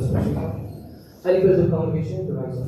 special time. I request the congregation to rise up.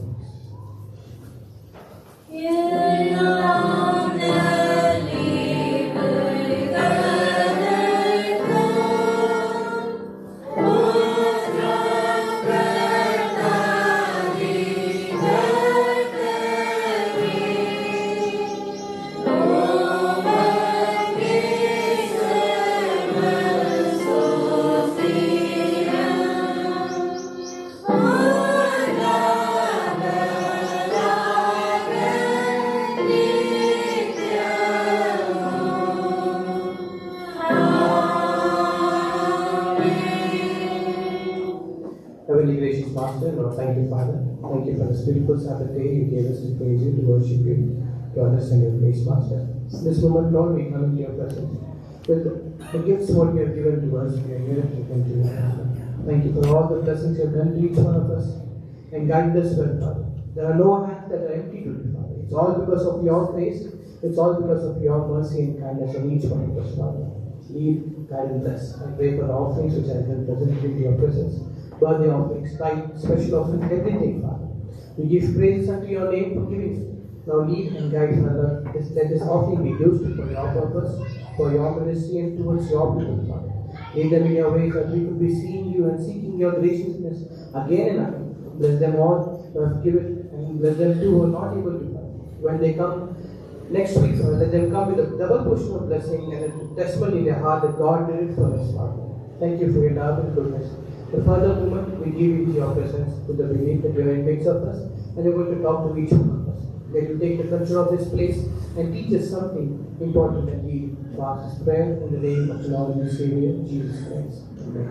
Heavenly gracious Master, Lord, thank you, Father. Thank you for this beautiful Sabbath day you gave us to praise you, to worship you, to understand your grace, Master. In this moment, Lord, we come into your presence. With the gifts what you have given to us, we are here to continue. Thank you for all the blessings you have done to each one of us and guide us well, Father. There are no hands that are empty today, Father. It's all because of your grace. It's all because of your mercy and kindness on each one of us, Father. Lead, guide, and bless. I pray for the offerings which have been presented into your presence. Birthday offerings, tithe, special offerings, everything, Father. We give praises unto your name for giving it. Now lead and guide, Father. Let this offering be used for your purpose, for your ministry and towards your people, Father. Lead them in your ways that we could be seeing you and seeking your graciousness again and again. Bless them all who have given, and bless them too who are not able to. When they come next week, Father, let them come with a double portion of blessing and a testimony in their heart that God did it for us, Father. Thank you for your love and goodness. The further moment we give into your presence with the belief that you are in midst of us and you're going to talk to each one of us. Let you take the control of this place and teach us something important and deep. Fast this prayer in the name of the Lord and Savior, Jesus Christ. Amen.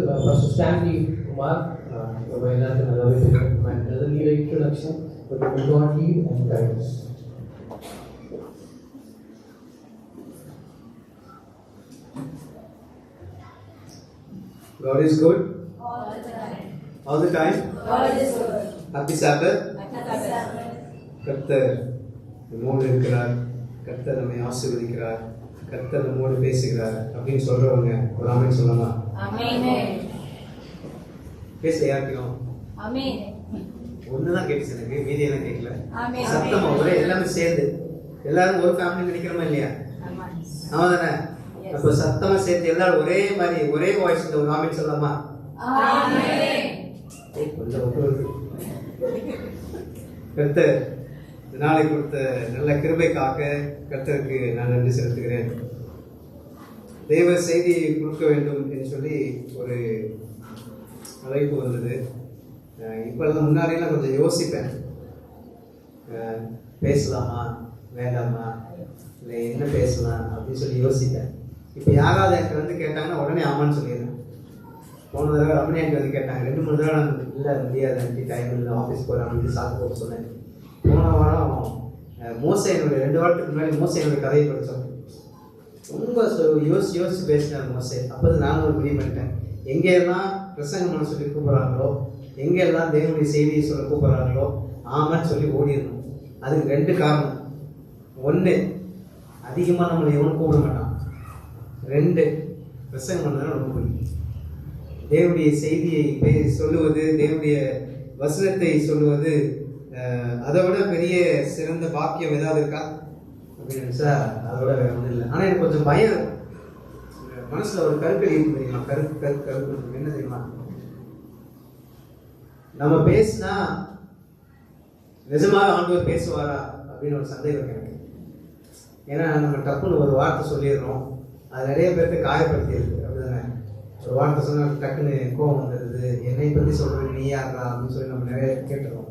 Pastor Stanley Kumar, doesn't need an introduction, but we will God lead and guide us. God is good. All the time. All the time. God is good. Happy Sabbath. Happy Sabbath. கர்த்தர் நம்மோடு இருக்கிறார். கர்த்தர் நம்மை ஆசீர்வதிக்கிறார். கர்த்தர் நம்மோடு பேசுகிறார் அப்படின்னு சொல்றவங்க ஒரு ஆமென் சொல்லலாம். ஆமென். பேச யாருக்கும் ஆமென். ஒண்ணுதான் கேட்டுச்சு எனக்கு, மீதி எல்லாம் கேட்கல. ஆமென். சத்தமா ஒரே எல்லாமே சேர்ந்து எல்லாரும் ஒரு ஃபேமிலி நினைக்கிறோமா இல்லையா? ஆமா தானே? அப்ப சத்தமா சேர்த்து எல்லாரும் ஒரே மாதிரி ஒரே வாய்ஸ்ல ஒரு ஆமென் சொல்லலாமா? ஆமென். கர்த்தர் நாளை கொடுத்த நல்ல கிருபைக்காக கர்த்தருக்கு நான் நன்றி செலுத்துகிறேன். தேவ செய்தியை கொடுக்க வேண்டும் என்று சொல்லி ஒரு அழைப்பு வந்தது. இப்பெல்லாம் முன்னாடியெல்லாம் கொஞ்சம் யோசிப்பேன், பேசலாமா வேண்டாமா இல்லை என்ன பேசலாம் அப்படின்னு சொல்லி யோசிப்பேன். இப்போ யாராவது எனக்கு வந்து கேட்டாங்கன்னா உடனே ஆமான்னு சொல்லிடுறேன். போன தடவை ரமணி எனக்கு வந்து கேட்டாங்க, 2-3 தடவை நான் இல்லை முடியாது எனக்கு டைம் இல்லை ஆஃபீஸ் போகலான்னு சாக்கு போக சொன்னேன். போன வாரம் மோசையினுடைய 2 வாரத்துக்கு முன்னாடி மோசையினுடைய கதையை படித்தோம். ரொம்ப யோசிச்சு பேசினார் மோசை. அப்போது நானும் ஒரு முடிவு பண்ணிட்டேன், எங்கெல்லாம் பிரசங்கம் பண்ண சொல்லி கூப்பிட்றாங்களோ, எங்கெல்லாம் தேவனுடைய செய்தியை சொல்ல கூப்பிட்றாங்களோ ஆமான்னு சொல்லி ஓடிடணும். அதுக்கு 2 காரணம். 1, அதிகமாக நம்மளை எவனும் கூப்பிட மாட்டான். 2, பிரசங்கம் பண்ணதான் ரொம்ப பிடிக்கும். தேவனுடைய செய்தியை சொல்லுவது, தேவனுடைய வசனத்தை சொல்லுவது, அதை விட பெரிய சிறந்த பாக்கியம் ஏதாவது இருக்கா அப்படின்னு நினைச்சா அதோட வேற ஒன்றும் இல்லை. ஆனால் எனக்கு கொஞ்சம் பயம் இருக்கும். மனசுல ஒரு கருக்கள் இருக்கு தெரியுமா? கருக்கு என்ன தெரியுமா? நம்ம பேசினா நிஜமாக ஆண்டவர் பேசுவாரா அப்படின்னு ஒரு சந்தேகம் எனக்கு. ஏன்னா நம்ம டப்புன்னு ஒரு வார்த்தை சொல்லிடுறோம், அது நிறைய பேருக்கு காயப்படுத்தி இருக்கு. அப்படிதானே? ஒரு வார்த்தை சொன்னால் டக்குன்னு கோபம் வந்துடுது, என்னை பற்றி சொல்றது நீ யாரா அப்படின்னு சொல்லி நம்ம நிறைய கேட்டுருவோம்.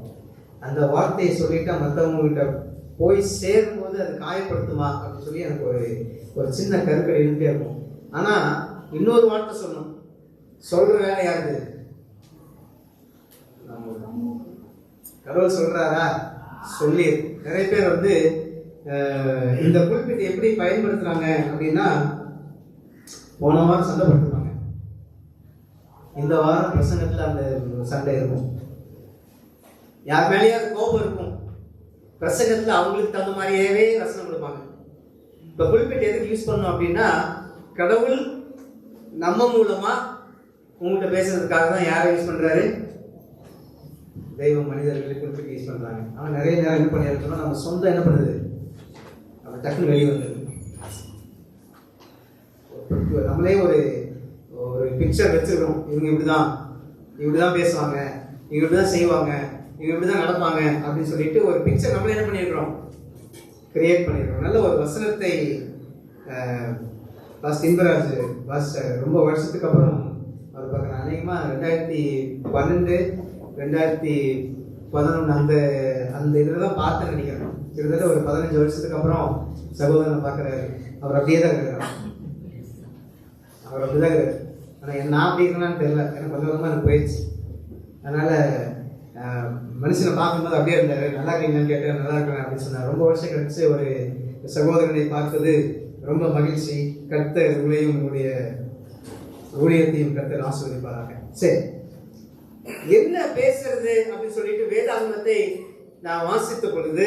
அந்த வார்த்தையை சொல்லிட்டா மற்றவங்ககிட்ட போய் சேரும்போது அது காயப்படுத்துமா அப்படின்னு சொல்லி எனக்கு ஒரு சின்ன கருக்கடை இருந்தே இருக்கும். ஆனா இன்னொரு வார்த்தை சொல்லணும், சொல்ற வேலை யாரு? கடவுள் சொல்றாரா? சொல்லி நிறைய பேர் வந்து இந்த குறிப்பிட்ட எப்படி பயன்படுத்துறாங்க அப்படின்னா, போன வாரம் சண்டை படுத்துவாங்க, இந்த வாரம் பிரசங்கத்தில் அந்த சண்டை இருக்கும். யார் மேலேயாவது கோபம் இருக்கும், பிரசங்கத்தில் அவங்களுக்கு தகுந்த மாதிரியே வசனம் கொடுப்பாங்க. இப்போ புல்பிட் எதுக்கு யூஸ் பண்ணோம் அப்படின்னா, கடவுள் நம்ம மூலமா உங்கள்கிட்ட பேசுறதுக்காக தான் யாரை யூஸ் பண்றாரு? தெய்வ மனிதர்களுக்கு புல்பிட் யூஸ் பண்றாங்க. ஆனால் நிறைய நேரம் என்ன பண்ணிருக்கோம்னா, நம்ம சொந்தம் என்ன பண்ணுது, நம்ம டக்குன்னு வெளியே வந்துடுது. நம்மளே ஒரு பிக்சர் வச்சிருக்கோம், இவங்க இப்படிதான் பேசுவாங்க, இவங்க இப்படிதான் செய்வாங்க, இவங்க இப்படிதான் நடப்பாங்க அப்படின்னு சொல்லிட்டு ஒரு பிக்சர் நம்மளே என்ன பண்ணிருக்கிறோம், கிரியேட் பண்ணிருக்கோம். நல்ல ஒரு வசனத்தை இன்பராஜ் வாசிச்சாரு. ரொம்ப வருஷத்துக்கு அப்புறம் அவர் பார்க்குறேன். அநேகமாக 2012 2011 அந்த இதில் தான் பார்த்தேன்னு நினைக்கிறேன். கிட்டத்தட்ட ஒரு 15 வருஷத்துக்கு அப்புறம் சகோதரனை பார்க்குறாரு. அவர் அப்படியே தான் இருக்கிறார். அவர் அப்படிதான் இருக்காரு. ஆனால் நான் அப்படி இருக்கலான்னு தெரியல, எனக்கு கொஞ்சம் கொஞ்சமாக எனக்கு போயிடுச்சு. அதனால மனுஷனை பார்க்கும்போது அப்படியே இருந்தார். நல்லா இருக்கீங்கன்னு கேட்டார், நல்லா இருக்கிறேன் அப்படின்னு சொன்னார். ரொம்ப வருஷம் கழிச்சு ஒரு சகோதரனை பார்த்தது ரொம்ப மகிழ்ச்சி. கர்த்தர் உங்களையும் உங்களுடைய ஊழியத்தையும் கர்த்தர் ஆசீர்வதிப்பாராக. சரி, என்ன பேசுறது அப்படின்னு சொல்லிட்டு வேதாகமத்தை நான் வாசித்த பொழுது,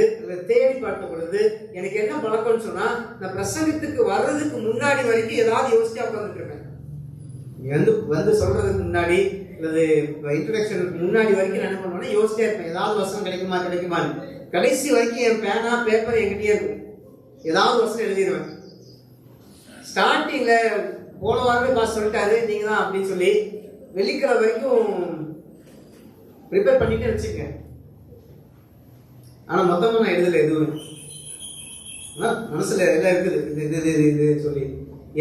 தேடி பார்த்த பொழுது எனக்கு என்ன பழக்கம்னு சொன்னா, நான் பிரசங்கத்துக்கு வர்றதுக்கு முன்னாடி வரைக்கும் ஏதாவது யோசிச்சா உட்காந்துட்டு இருப்பேன். வந்து சொல்றதுக்கு முன்னாடி அல்லது இன்ட்ரோடக்ஷனுக்கு முன்னாடி வரைக்கும் நான் என்ன பண்ணுவேன்னா யோசிச்சே இருப்பேன், ஏதாவது வசனம் கிடைக்குமான்னு. கடைசி வரைக்கும் என் பேனா பேப்பர் என்கிட்டயே இருக்கும், ஏதாவது வசனம் எழுதிடுவேன். ஸ்டார்டிங்ல போன வாரமே பாஸ் சொல்லிட்டாரு நீங்க தான் அப்படின்னு சொல்லி வெள்ளிக்கிழமை வரைக்கும் ப்ரிப்பேர் பண்ணிட்டு வச்சுக்கேன். ஆனா மொத்தமா நான் எழுதல எதுவும். மனசுல எல்லாம் இருக்குது, இது சொல்லி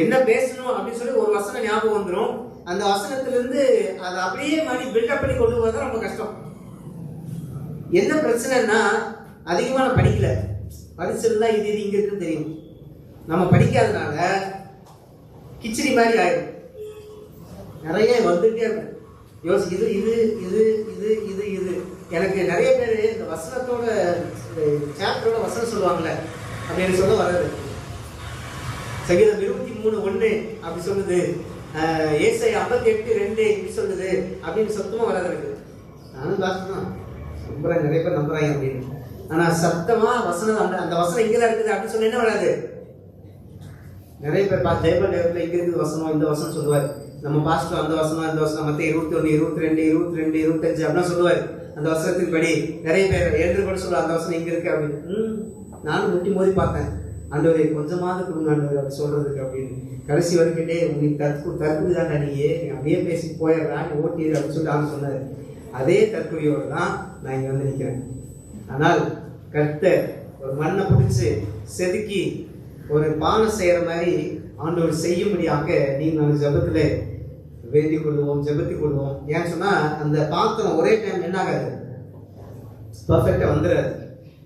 என்ன பேசணும் அப்படின்னு சொல்லி ஒரு வசனம் ஞாபகம் வந்துடும். அந்த வசனத்துல இருந்து அதை அப்படியே மாதிரி பில்டப் பண்ணி கொண்டு போறது ரொம்ப கஷ்டம். என்ன பிரச்சனைன்னா, அதிகமா நான் படிக்கல, படிச்சிருந்தா இது இங்க இருக்குன்னு தெரியும். நம்ம படிக்காதனால கிச்சடி மாதிரி ஆயிடும். நிறைய வந்துட்டே இருக்கு, யோசி இது இது இது இது இது இது. எனக்கு நிறைய பேர் இந்த வசனத்தோட சாப்டரோட வசனம் சொல்லுவாங்கல்ல அப்படின்னு சொல்ல வராது. சங்கீதம் 23:1 அப்படி சொல்லுது, ஏசாயா 58:2 இப்படி சொல்லுது அப்படின்னு சத்தமா வராது இருக்கு. நானும் தான் நம்புறேன், நிறைய பேர் நம்புறாங்க அப்படின்னு. ஆனா சத்தமா வசனம் அந்த வசனம் இங்கதான் இருக்குது அப்படின்னு சொன்ன என்ன வராது. நிறைய பேர் ஜெயபல் நேரத்தில் இங்க இருக்குது வசனம், இந்த வசனம் சொல்லுவார். நம்ம பாஸ்டர் அந்த வசனம் இந்த வசனம் மத்த 21 22 22 25 அப்படின்னா சொல்லுவார். அந்த வசனத்தின் படி நிறைய பேர் எழுந்து கூட சொல்லுவார், அந்த வசனம் இங்க இருக்கு அப்படின்னு. நானும் முட்டி மோதி பார்த்தேன், ஆண்டவரே கொஞ்சமாவது கொடுங்க ஆண்டவர் அப்படி சொல்றதுக்கு அப்படின்னு. கடைசி வரைக்கிட்டே உங்களுக்கு தற்கொலை தான் நீயே அப்படியே பேசி போயிடுறான் ஓட்டிடு அப்படின்னு சொல்லிட்டு அவங்க சொன்னார். அதே தற்கொலையோடு தான் நான் இங்கே வந்து நிற்கிறேன். ஆனால் கர்த்தர் ஒரு மண்ணை பிடிச்சி செதுக்கி ஒரு பானை செய்யற மாதிரி ஆண்டவர் செய்யும்படியாக நீங்கள் ஜெபத்தில் வேண்டிக் கொள்வோம், ஜெபத்திக் கொள்வோம். ஏன்னு சொன்னா அந்த பாத்திரம் ஒரே டைம் என்ன ஆகாது, பர்ஃபெக்டா வந்துடாது.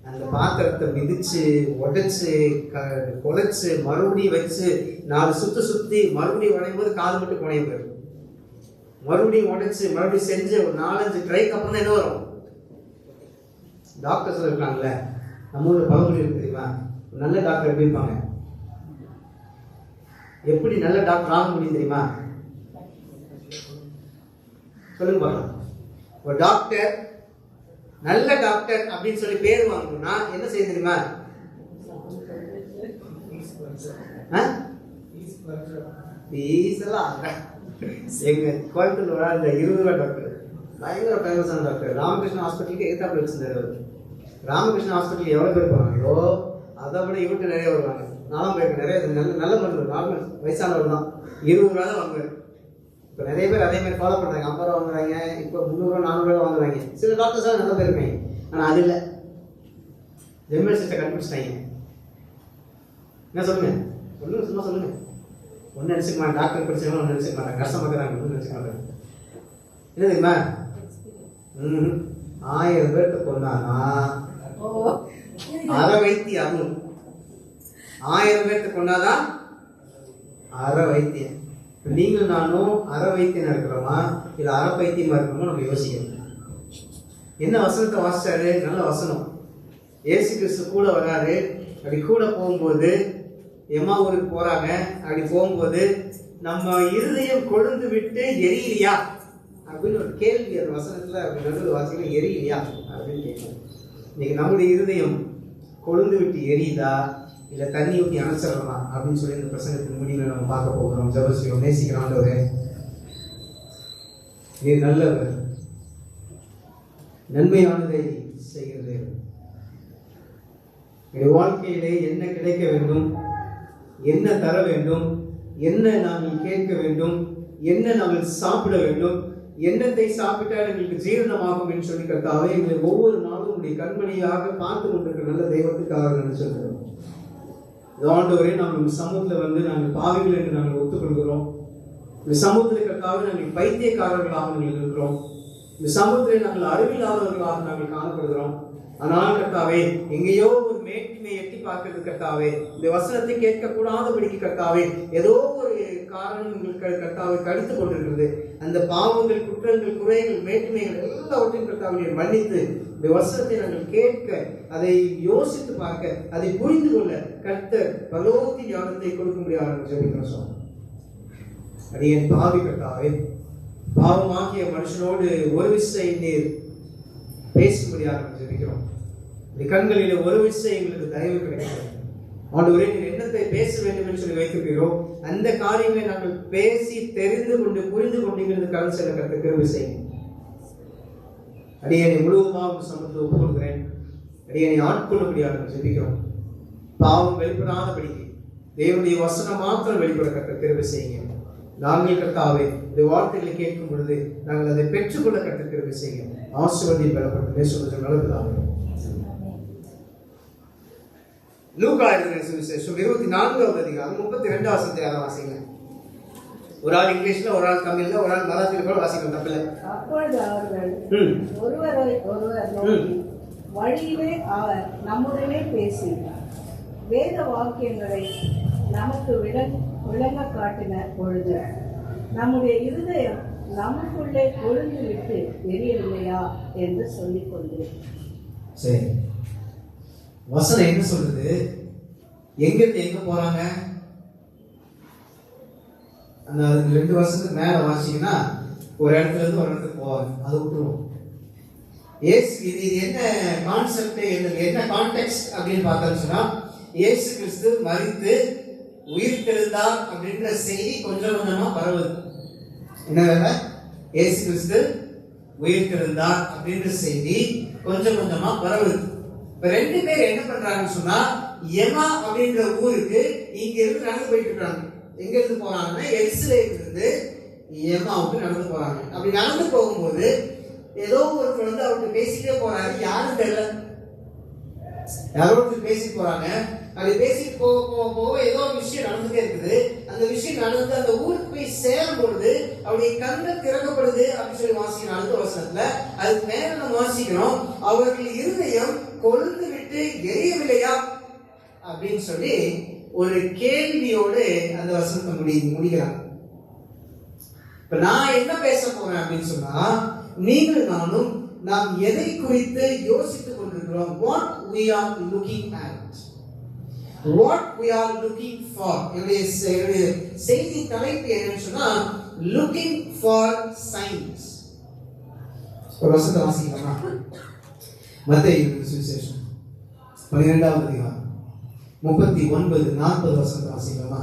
அந்த பாத்திரத்தை மிதிச்சு உடைச்சு குலைச்சு மறுபடியும் வச்சு 4 சுத்தி மறுபடியும் உடையும் போது காது மட்டும் குறையும் போயிடும். மறுபடியும் உடைச்சு மறுபடியும் செஞ்சு ஒரு 4-5 ட்ரைக்கு அப்புறம் தான் என்ன வரும். டாக்டர்ஸ் இருக்காங்கல்ல, நம்ம ஊர்ல பழமொழி இருக்கு தெரியுமா, நல்ல டாக்டர் எப்படி இருப்பாங்க, எப்படி நல்ல டாக்டர் ஆக முடியும் தெரியுமா, சொல்லுங்க பார்க்கலாம். ஒரு டாக்டர் நல்ல டாக்டர் அப்படின்னு சொல்லி பேர் வாங்கணும்னா என்ன செய்ய தெரியுமா, எங்க கோயம்புத்தூர் அந்த 20 ரூபா டாக்டர் பயங்கர ஃபேமஸான டாக்டர். ராமகிருஷ்ண ஹாஸ்பிட்டலுக்கு எதிர்த்தாப்புல வச்சிருந்தாரு. ராமகிருஷ்ண ஹாஸ்பிட்டல் எவ்வளவு பேர் போனாங்களோ அதை விட இவருக்கு நிறைய வருவாங்க. நானும் போயிருக்கேன், நிறைய நல்ல மருந்து, நார்மல் வயசானவர் தான், 20 ரூபா தான் வாங்குவார். இப்போ நிறைய பேர் அதே மாதிரி ஃபாலோ பண்ணுறாங்க, 50 ரூபா வாங்குறாங்க, இப்போ 300 ரூபா 400 ரூபா வாங்குறாங்க. சில டாக்டர்ஸ் தான் நல்ல பேர் இருப்பாங்க, ஆனால் அது இல்லை. ஜெர்மல் சிஸ்டர் கண்டுபிடிச்சிட்டாங்க. என்ன சொல்லுங்க சும்மா சொல்லுங்க. ஒன்றும் நினச்சிக்க மாட்டாங்க, டாக்டர் படிச்சவங்க ஒன்றும் நினச்சிக்க மாட்டாங்க, கஷ்டமாக்குறாங்க ஒன்றும் நினச்சிக்க மாட்டாங்க. என்ன தெரியுமா, 1000 பேருக்கு கொண்டானா அரை வைத்தியம், அதுவும் 1000 பேருக்கு கொண்டாதான் அரை வைத்தியம். நீங்களும் நானும் அரை வைத்தியம் இருக்கிறோமா இல்லை அரை பைத்தியமா இருக்கிறோமோ நம்ம யோசிக்கணும். என்ன வசனத்தை வாசிச்சாரு, நல்ல வசனம். ஏசு கிறிஸ்து கூட வராரு. அப்படி கூட போகும்போது எம்மா ஊருக்கு போறாங்க. அப்படி போகும்போது நம்ம இருதயம் கொழுந்து விட்டு எரியலையா அப்படின்னு ஒரு கேள்வி அந்த வசனத்துல அப்படி நடுவில் வாசிக்கலாம், எரியலையா அப்படின்னு கேட்கணும். இன்னைக்கு நம்முடைய இருதயம் கொழுந்து விட்டு எரியுதா இல்லை தண்ணி ஊற்றி அணைச்சிடலாமா அப்படின்னு சொல்லி இந்த பிரசங்கத்தின் முடிவில் நம்ம பார்க்க போகிறோம். ஜெபம் நேசிக்கிற ஆண்டவரே, நீர் நல்லவர், நன்மையானதை செய்கிறது. என்னுடைய வாழ்க்கையிலே என்ன கிடைக்க வேண்டும், என்ன தர வேண்டும், என்ன நாங்கள் கேட்க வேண்டும், என்ன நாங்கள் சாப்பிட வேண்டும், எண்ணத்தை சாப்பிட்டால் எங்களுக்கு ஜீரணமாகும் என்று சொல்லி கர்த்தாவே, எங்களை ஒவ்வொரு நாளும் உடைய கண்மணியாக பார்த்து கொண்டிருக்கிற நல்ல தெய்வத்துக்காக நான் சொல்கிறோம். ஆண்டவரே, நாங்கள் சமூகத்தில் வந்து நாங்கள் பாவிகள் என்று நாங்கள் ஒத்துக்கொள்கிறோம். இந்த சமூகத்தில் கர்த்தாவே நாங்கள் பைத்தியக்காரர்களாக நாங்கள் இருக்கிறோம். இந்த சமூகத்திலே நாங்கள் அறிவில்லாதவர்களாக நாங்கள் காணப்படுகிறோம். ஆனால் கர்த்தாவே, எங்கேயோ ஒரு மேட்டிமை எட்டி பார்க்கிறது கர்த்தாவே, இந்த வசனத்தை கேட்கக்கூடாதபடிக்கு கர்த்தாவே ஏதோ ஒரு காரணம் எங்களுக்கு கர்த்தாவை கடித்து கொண்டிருக்கிறது. அந்த பாவங்கள், குற்றங்கள், குறைகள், மேட்டிமைகள் எல்லாவற்றையும் கர்த்தாவை மன்னித்து இந்த வசனத்தை நாங்கள் கேட்க, அதை யோசித்து பார்க்க, அதை புரிந்து கொள்ள கர்த்தர் பரலோகத்தின் ஞானத்தை கொடுக்க முடியாது ஜெபிக்கிறோம். அது என் பாவி கர்த்தாவே, பாவமாகிய மனுஷனோடு ஒரு விசை நீர் பேசும்படியாக ஜெபிக்கிறோம். இந்த கண்களில் ஒரு விஷயம் எங்களுக்கு தயவு கிடைக்கிறது. ஆண்டவரே, நீர் என்னத்தை பேச வேண்டும் என்று சொல்லி வைத்திருக்கிறோம், அந்த காரியங்களை நாங்கள் பேசி தெரிந்து கொண்டு புரிந்து கொண்டு கலந்து செல்ல கருத்து கிருபை செய்யும். அடியனை முழுவதுமாக சமத்தில் ஒப்புக் கொடுக்கிறேன். அடியனை ஆட்கொள்ளபடியாக ஜெபிக்கிறோம். பாவம் வெளிப்படாதபடிக்கு தேவனுடைய வசனம் மாத்திரம் வெளிப்பட கருத்து கிருபை செய்யுங்க. நாங்கள் கர்த்தாவே இந்த வார்த்தைகளை கேட்கும் பொழுது நாங்கள் அதை பெற்றுக்கொள்ள கருத்து கிருபை செய்யுங்க. ஆசீர்வாதம் பெறப்பட்டு சொல்லுங்கள் நல்லதாக. லூக்கா எழுதின சுவிசேஷம் 24வது அதிகாரம் 32வது வசனத்தை வாசிங்க. ஒரு ஆள் இங்கிலீஷ்ல, ஒரு ஆள் தமிழ்ல, ஒரு ஆள் மராத்தியில கூட வாசிக்கணும், தப்பில்லை. அப்பொழுது அவர்கள் ஒருவரை ஒருவர் நோக்கி வழியிலே அவர் நம்முடனே பேசி வேத வாக்கியங்களை நமக்கு விளங்க காட்டின பொழுது நம்முடைய இருதயம் நமக்குள்ளே கொழுந்து விட்டு எரியவில்லையா என்று சொல்லிக் கொண்டேன். சரி, வசனம் என்ன சொல்றது? எங்கிருந்து எங்க போறாங்க? அந்த 2 வருஷத்துக்கு மேல வாசிங்கன்னா ஒரு இடத்துல இருந்து ஒரு இடத்துக்கு போவாங்க. அதை விட்டுருவோம். இது என்ன கான்செப்ட், என்ன கான்டெக்ஸ்ட் அப்படின்னு பார்த்தோம்னு சொன்னா, இயேசு கிறிஸ்து மரித்து உயிர்த்தெழுந்தார் அப்படின்ற செய்தி கொஞ்சம் கொஞ்சமா பரவுது. என்ன? இயேசு கிறிஸ்து உயிர்த்தெழுந்தார் அப்படின்ற செய்தி கொஞ்சம் கொஞ்சமா பரவுது. இப்ப 2 பேர் என்ன பண்றாங்கன்னு சொன்னா, எமா அப்படின்ற ஊருக்கு இங்க இருந்து நடந்து போயிட்டு இருக்காங்க. எங்க இருந்து போறாங்கன்னா, எருசலேமில் இருந்து எமாவுக்கு நடந்து போறாங்க. அப்படி நடந்து போகும்போது ஏதோ ஒருத்தர் வந்து அவருக்கு பேசிட்டே போறாரு. யாரும் தெரியல, யாரோ ஒருத்தர் பேசிட்டு போறாங்க. அப்படி பேசிட்டு போக ஏதோ ஒரு விஷயம் நடந்துட்டே இருக்குது. அந்த விஷயம் நடந்து அந்த ஊருக்கு போய் சேரும் பொழுது அவருடைய கண்கள் திறக்கப்படுது அப்படின்னு சொல்லி வாசிக்கிறோம். அடுத்த வசனத்துல அதுக்கு மேல நம்ம வாசிக்கிறோம், அவர்கள் இருதயம் கொழுந்து விட்டு எரியவில்லையா அப்படின்னு சொல்லி ஒரு கேள்வியோடு அந்த வசனத்தை முடிக்கிறாங்க. இப்ப நான் என்ன பேச போறேன் அப்படின்னு சொன்னா, நீங்கள் நானும் நாம் எதை குறித்து யோசித்துக் கொண்டிருக்கிறோம்? What we are looking at, what we are looking for. என்னுடைய செய்தி தலைப்பு என்னன்னு சொன்னா, looking for signs. ஒரு வசனத்தை வாசிக்கலாமா? மத்தேயு சுவிசேஷம் 12வது அதிகாரம் 39-40 வசனத்தை வாசிக்கலாமா?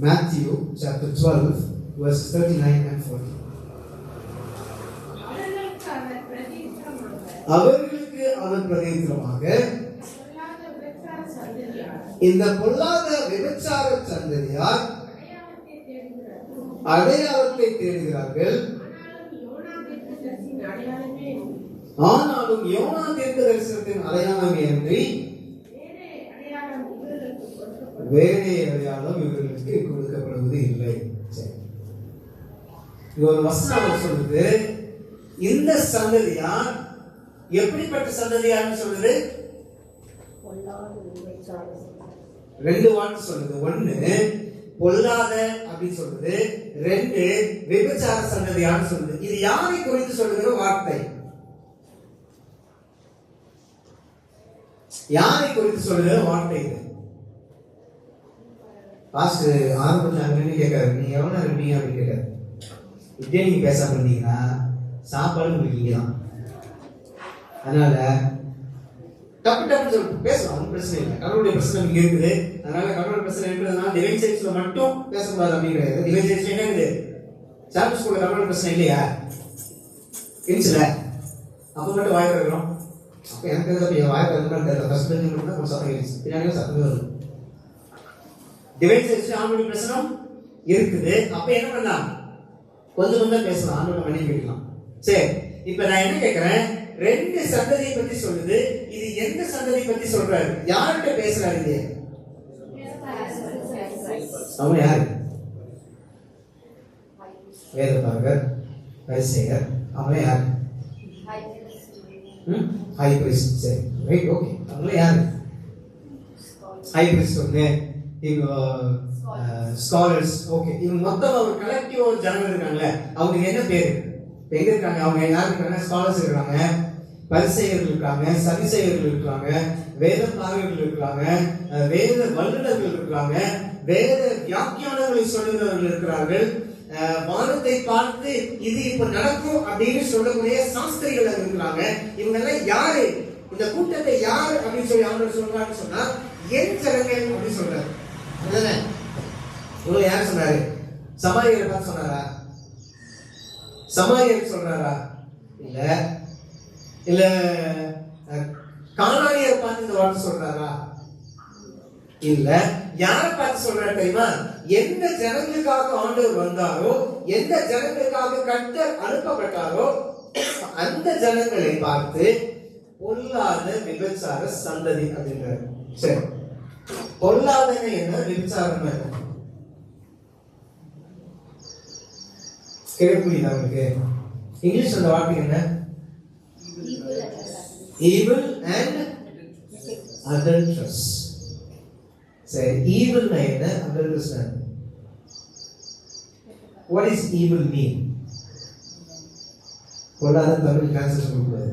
Matthew chapter 12 verses 39 and 40. அவர்களுக்கு அவர் பிரதியுத்தரமாக, இந்த பொல்லாத விபச்சார சந்ததியார் அடையாளத்தை தேடுகிறார்கள், ஆனாலும் யோனா தீர்க்கதரிசனத்தின் அடையாளமே அன்றி வேறே அடையாளம் இவர்களுக்கு கொடுக்கப்படுவது இல்லை. ஒரு வசனம் சொல்லுது, இந்த சந்ததியார் எப்படிப்பட்ட சந்ததியார்னு சொல்லுது? 2 வார்த்தை சொல்லுது. 1 பொல்லாத அப்படின்னு சொல்லுது, 2 விபச்சார சந்ததியார்னு சொல்லுது. இது யாரை குறித்து சொல்லுகிற வார்த்தை? யாரை குறித்து சொல்லுகிற வார்த்தை இது? பாஸ்டர் ஆரம்பத்தில் கேட்காரு, நீ எவ்வளவு இருப்பீங்க அப்படின்னு கேட்காரு. இப்படியே நீங்க பேசாம இருந்தீங்கன்னா சாப்பாடு உங்களுக்கு இங்கே தான். அதனால டப்பு டப்பு சொல்லி பேசலாம், ஒன்றும் பிரச்சனை இல்லை. கடவுளுடைய பிரச்சனை இங்கே இருக்குது. அதனால கடவுளுடைய பிரச்சனை இருக்கிறதுனால டிவைன் சர்ச்ல மட்டும் பேசக்கூடாது அப்படிங்கிறது. டிவைன் சர்ச்ல என்ன இருக்குது? சாப்பிட்டு ஸ்கூல்ல கடவுளுடைய பிரச்சனை இல்லையா? இருந்துச்சுல, அப்போ மட்டும் வாய் திறக்கிறோம். அப்போ எனக்கு தெரிஞ்ச வாய் திறக்கணும் தெரியல. ஃபர்ஸ்ட் பெஞ்சில் மட்டும் தான் சத்தம் இருந்துச்சு, பின்னாடியும் சத்தமே வருது. டிவைன் சர்ச்ல ஆண்டவருடைய பிரச்சனை இருக்குது. அப்ப என்ன பண்ணலாம்? கொஞ்சம் கொஞ்சம் பேசலாம், ஆண்டவரை மன்னிப்பு கேட்கலாம். சரி, இப்ப நான் என்ன கேட்கிறேன், ரெண்டு சந்ததியை பத்தி சொல்லுது. இது எந்த சந்ததி பத்தி சொல்றாரு? யார்கிட்ட பேசுறாரு? இது அவங்க யாரு? வேதபாரகர், பரிசேயர். அவங்க யாரு? ஹை பிரிஸ்ட். சரி, ரைட், ஓகே. அவங்க யாரு? ஹை பிரிஸ்ட் வந்து ஸ்காலர்ஸ். ஓகே, இவங்க மொத்தம் ஒரு கலெக்டிவ் ஒரு ஜனங்கள் இருக்காங்கல்ல, அவங்க என்ன பேரு? எங்க இருக்காங்க? அவங்க யார் இருக்காங்க? ஸ்காலர்ஸ் இருக்காங்க, பரிசேயர்கள் இருக்காங்க, சதிசேயர்கள் இருக்காங்க, வேதபாரகர்கள் இருக்காங்க, வேத வல்லுநர்கள் இருக்காங்க, வேத வியாக்கியானங்களை சொல்லுகிறவர்கள் இருக்கிறார்கள், வானத்தை பார்த்து இது இப்ப நடக்கும் அப்படின்னு சொல்லக்கூடிய சாஸ்திரிகள் இருக்கிறாங்க. இவங்க எல்லாம் யாரு? இந்த கூட்டத்தை யாரு அப்படின்னு சொல்லி ஆண்டவர் சொல்றாருன்னு சொன்னா என் ஜனங்கள் அப்படின்னு சொல்றாரு. அதுதானே? இவங்க யாரு சொன்னாரு? சமாரியரை பார்த்து சொன்னாரா? சமாரியர் சொல்றாரா? இல்ல இல்ல கானானியரை பார்த்து இந்த வார்த்தை சொல்றாரா? இல்ல. யாரை பார்த்து சொல்றாரு தெரியுமா? எந்த ஜனங்களுக்காக ஆண்டவர் வந்தாரோ, எந்த ஜனங்களுக்காக கர்த்தர் அனுப்பப்பட்டாரோ அந்த ஜனங்களை பார்த்து பொல்லாத விபச்சார சந்ததி அப்படின்றாரு. சரி, பொல்லாதன என்ன, விபச்சாரம் என்ன? கேட்குறீங்களா உங்களுக்கு? இங்கிலீஷ் அந்த வார்த்தை என்ன? evil and adulterous. சரி, evil னா என்ன, adulterous னா என்ன? What is evil mean? பொல்லாத தமிழ் டிரான்ஸ்லேஷன் கொடுக்குறது.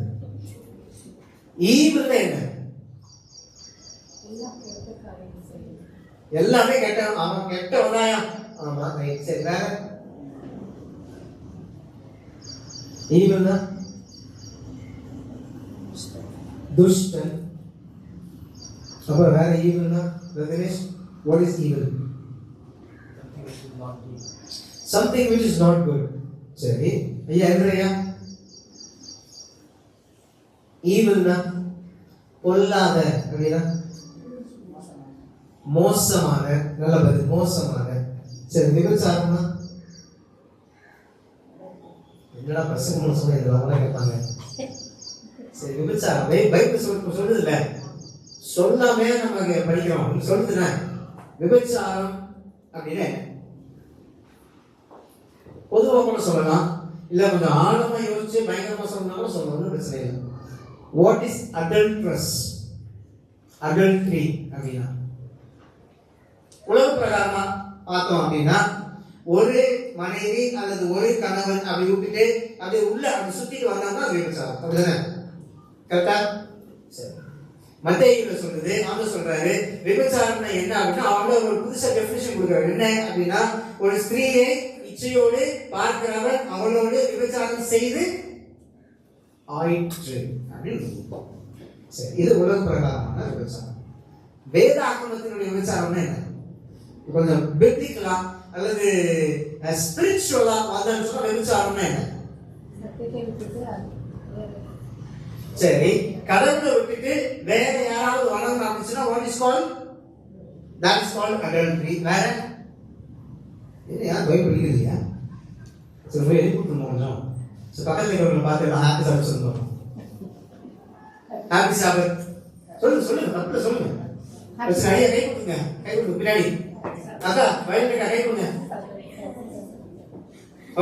evil னா என்ன? எல்லாமே கெட்ட. அவன் கெட்டவனாயா? ஆமா, சரி. வேற evil னா துஷ்டன். அப்ப வேற evil னா Ramesh, what is evil? Something which is not good. சரி, ஐயா என்னையா? evil னா பொல்லாத அப்படினா மோசமான. நல்ல பதில், மோசமான. சரி, விபச்சாரம்னா என்னடா பசங்க மோசமா இதெல்லாம் கேட்பாங்க. சரி, விபச்சாரம் பைபிள் சொல்றது இல்ல, சொல்லாமே நம்ம படிக்கிறோம். சொல்லுதுன்னா விபச்சாரம் அப்படின்னு பொதுவா கூட சொல்லலாம், இல்ல கொஞ்சம் ஆழமா யோசிச்சு பயங்கரமா சொல்லணும் சொல்லணும், ஒன்றும் பிரச்சனை இல்லை. What is adulterous? அடல்ட்ரி அப்படின்னா உலக பிரகாரமா பார்த்தோம் அப்படின்னா ஒரு மனைவி அல்லது ஒரு கணவன் அப்படி விட்டுட்டு அப்படியே உள்ள அப்படி சுத்திட்டு வந்தாங்கன்னா அது விபச்சாரம். அப்படிதானே? கரெக்டா? சரி, மத்தேயுல சொல்றது, ஆண்டவர் சொல்றாரு விபச்சாரம்னா என்ன அப்படின்னா அவங்கள ஒரு புதுசா டெஃபினிஷன் கொடுக்குறாரு. என்ன அப்படின்னா ஒரு ஸ்திரீயை இச்சையோடு பார்க்கிறவன் அவளோடு விபச்சாரம் செய்து ஆயிற்று அப்படின்னு. சரி, இது உலக பிரகாரமான விபச்சாரம். வேத ஆகமத்தினுடைய விபச்சாரம்னா என்ன? கொஞ்சம் பிப்ளிக்கலா அல்லது ஸ்பிரிச்சுவலா வந்தான்னு சொன்னா விபச்சாரம்னா என்ன? சரி, கடவுளை விட்டுட்டு வேற யாராவது வணங்க ஆரம்பிச்சுன்னா what is called? That is called adultery. வேற என்ன? யார் பைபிள் படிக்கிறீங்க? சரி, போய் எழுப்பிட்டு கொஞ்சம் பக்கத்துல இருக்கிறவங்களை பார்த்து ஹாப்பி சாபத் சொல்லுங்க. ஹாப்பி சாபத் சொல்லுங்க, சொல்லுங்க, தப்புல சொல்லுங்க. சரியா கை கொடுங்க, கை கொடுங்க பின்னாடி. அக்கா வயலுக்கு கை கொடுங்க.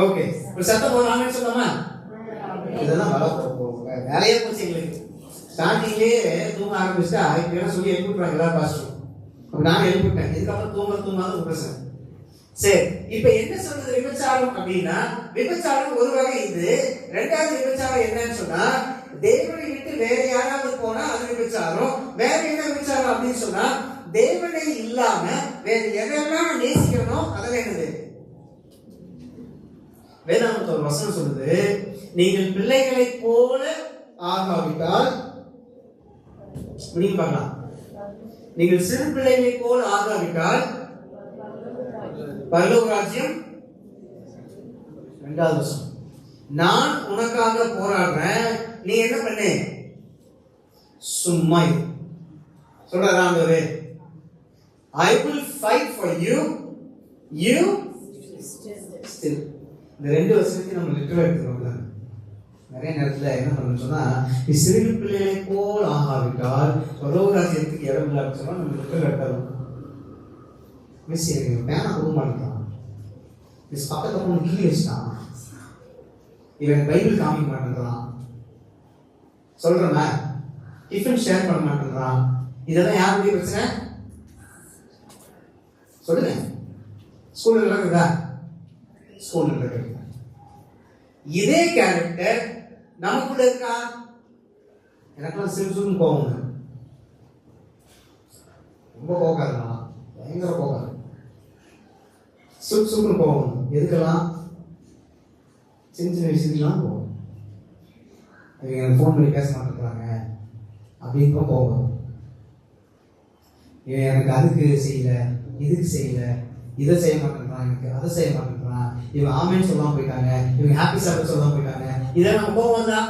ஓகே, ஒரு சத்தம் போது ஆமென் சொல்லலாமா? இதெல்லாம் வேலையே போச்சு எங்களுக்கு. ஸ்டார்டிங்லேயே தூங்க ஆரம்பிச்சுட்டா இப்ப சொல்லி எழுப்பிட்டுறாங்க எல்லாரும் பாஸ்டரும். நான் எழுப்பிட்டேன், இதுக்கப்புறம் தூங்காத பிரச்சனை. சரி, இப்ப என்ன சொல்றது விபச்சாரம் அப்படின்னா, விபச்சாரம் ஒரு வகை இது. ரெண்டாவது விபச்சாரம் என்னன்னு சொன்னா தேவனை விட்டு வேற யாராவது போனா அது விபச்சாரம். வேற என்ன விபச்சாரம் அப்படின்னு சொன்னா தேவனை இல்லாம வேற எதெல்லாம் நேசிக்கிறனோ அதெல்லாம் என்னது? வேதாகமத்துல ஒரு வசனம் சொல்லுது, நீங்கள் பிள்ளைகளைப் போல ஆகாவிட்டால் முடியும் பார்க்கலாம். நீங்கள் சிறு பிள்ளைகளைப் போல ஆகாவிட்டால் பரலோக ராஜ்யம். 2வது வசனம், நான் உனக்காக போராடுறேன், நீ என்ன பண்ணு, சும்மா இரு. சொல்றாரா ஆண்டவரே, I will fight for you, you still. இந்த 2 வசனத்தை நம்ம லிட்டரலா எடுத்துக்கோங்க. நிறைய நேரத்துல என்ன பண்ணணும் சொன்னா, நீ சிறு பிள்ளைகளை போல் ஆகாவிட்டால் பரலோக ராஜ்யத்துக்கு இடம் இல்லை அப்படின்னு சொன்னா நம்ம லிட்டரலா எடுத்துக்கணும். மிஸ் எனக்கு பேனா கொடுக்க மாட்டேங்கிறான், மிஸ் பக்கத்துல ஒன்று கீழே வச்சுட்டான், இவன் பைபிள் காமிக்க மாட்டேங்கிறான், சொல்றேன் டிஃபன் ஷேர் பண்ண மாட்டேங்கிறான். இதெல்லாம் யாருடைய பிரச்சனை சொல்லுங்க? ஸ்கூல்ல நடக்குதா? ஸ்கூல்ல நடக்குது. இதே கேரக்டர் நமக்குள்ள இருக்கா? எனக்கெல்லாம் சிறுசுன்னு போவாங்க, ரொம்ப போகாதுங்களா, பயங்கர போகாது, சுறுசுறுன்னு போவாங்க. எதுக்கெல்லாம்? சின்ன சின்ன விஷயத்துலாம் போவோம். இவங்க எனக்கு ஃபோன் பண்ணி பேச மாட்டேங்கிறாங்க அப்படின்னு போவோம். இவன் எனக்கு அதுக்கு செய்யல, இதுக்கு செய்யல, இதை செய்ய மாட்டேங்கிறான், எனக்கு அதை செய்ய மாட்டேங்கிறான், இவன் ஆமேன்னு சொல்லாம போயிட்டாங்க, இவங்க ஹாப்பி சாப்பிட சொல்லாம போயிட்டாங்க. இதெல்லாம் நம்ம போவோம் தான்.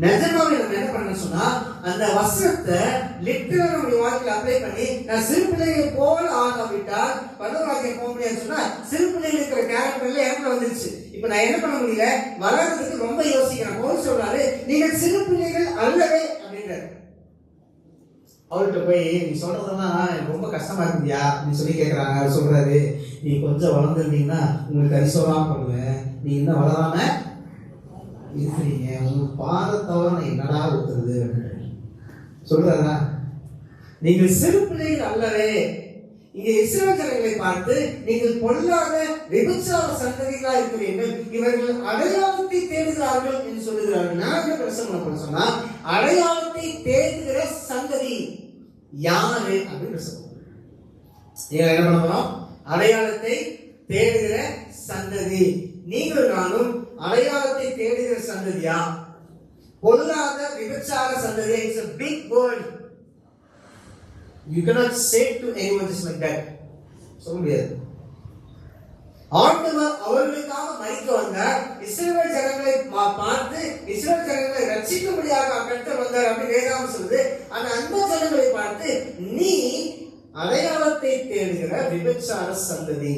நிஜமாவே நம்ம என்ன பண்ணணும் சொன்னா, அந்த வசனத்தை லிட்டரலா நம்ம வாழ்க்கையில அப்ளை பண்ணி, நான் சிறு பிள்ளைகளை போல ஆகாவிட்டால் பரலோகராஜ்யம் போக முடியாதுன்னு சொன்னா, சிறு பிள்ளைகள் இருக்கிற கேரக்டர்ல எனக்கு வந்துருச்சு. இப்ப நான் என்ன பண்ண முடியல, வளர்றதுக்கு ரொம்ப யோசிக்கிறேன். பவுல் சொல்றாரு, நீங்கள் சிறு பிள்ளைகள் அல்லவே அப்படின்றாரு. அவர்கிட்ட போய் நீ சொல்றதெல்லாம் எனக்கு ரொம்ப கஷ்டமா இருக்குதியா அப்படின்னு சொல்லி கேட்கறாங்க. அவர் சொல்றாரு, நீ கொஞ்சம் வளர்ந்துருந்தீங்கன்னா உங்களுக்கு அரிசோலாம் பண்ணுவேன், நீ இன்னும் வளராம இருக்கிறீங்க, உங்க பாதத்தவரை நான் என்னடா ஊத்துறது சொல்றதா. நீங்கள் சிறு பிள்ளைகள் அல்லவே. இங்க இஸ்ரவேல் ஜனங்களை பார்த்து, நீங்கள் பொல்லாத விபச்சார சந்ததிகளா இருக்கிறீர்கள், இவர்கள் அடையாளத்தை தேடுகிறார்கள் என்று சொல்லுகிறார்கள். நான் என்ன பிரச்சனை பண்ண சொன்னா, அடையாளத்தை தேடுகிற சந்ததி யாரு அப்படின்னு சொல்லுவோம். நீங்க என்ன பண்ண போறோம்? அடையாளத்தை தேடுகிற சந்ததி. நீங்கள் நானும் அடையாளத்தை தேடுகிற சந்ததியா? பொல்லாத விபச்சார சந்ததி. It's a big word. You cannot say to anyone just like that. சொல்ல முடியாது. ஆண்டவர் அவர்களுக்காக மரிக்க வந்தார். இஸ்ரவேல் ஜனங்களை பார்த்து இஸ்ரவேல் ஜனங்களை ரட்சிக்கும்படியாக கர்த்தர் வந்தார் அப்படி வேதாகம் சொல்லுது. ஆனா அந்த ஜனங்களை பார்த்து, நீ அடையாளத்தை தேடுகிற விபச்சார சந்ததி.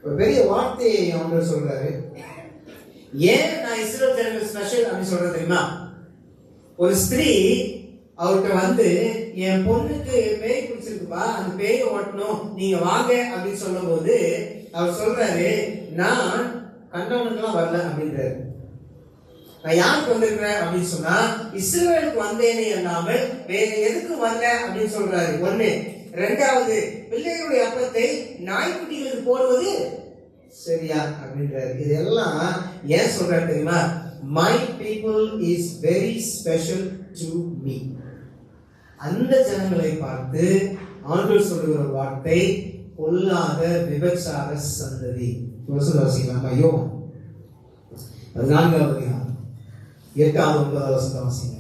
ஒரு பெரிய வார்த்தையை ஆண்டவர் சொல்றாரு. ஏன் நான் இஸ்ரவேல் ஜனங்கள் ஸ்பெஷல் அப்படின்னு சொல்றேன் தெரியுமா? ஒரு ஸ்திரீ அவர்கிட்ட வந்து, என் பொண்ணுக்கு பேய் பிடிச்சிருக்குப்பா, அந்த பேயை ஓட்டணும், நீங்க வாங்க அப்படின்னு சொல்லும் போது அவர் சொல்றாரு, நான் கண்டவனுக்கெல்லாம் வரல அப்படின்றாரு. நான் யாருக்கு வந்திருக்கிறேன் அப்படின்னு சொன்னா, இஸ்ரவேலுக்கு வந்தேனே அல்லாமல் வேற எதுக்கு வரல அப்படின்னு சொல்றாரு. ஒண்ணு. 2வது, பிள்ளைகளுடைய அப்பத்தை நாய்க்குட்டிகளுக்கு போடுவது சரியா அப்படின்றாரு. இதெல்லாம் ஏன் சொல்றாரு தெரியுமா? My people is very special to me. அந்த ஜனங்களை பார்த்து ஆண்டவர் சொல்லுகிற ஒரு வார்த்தை, பொல்லாத விபச்சார சந்ததி. வாசிக்கலாம். ஐயோ, 14வது அதிகாரம் 8வது 9வது வசனத்தை வாசிங்க.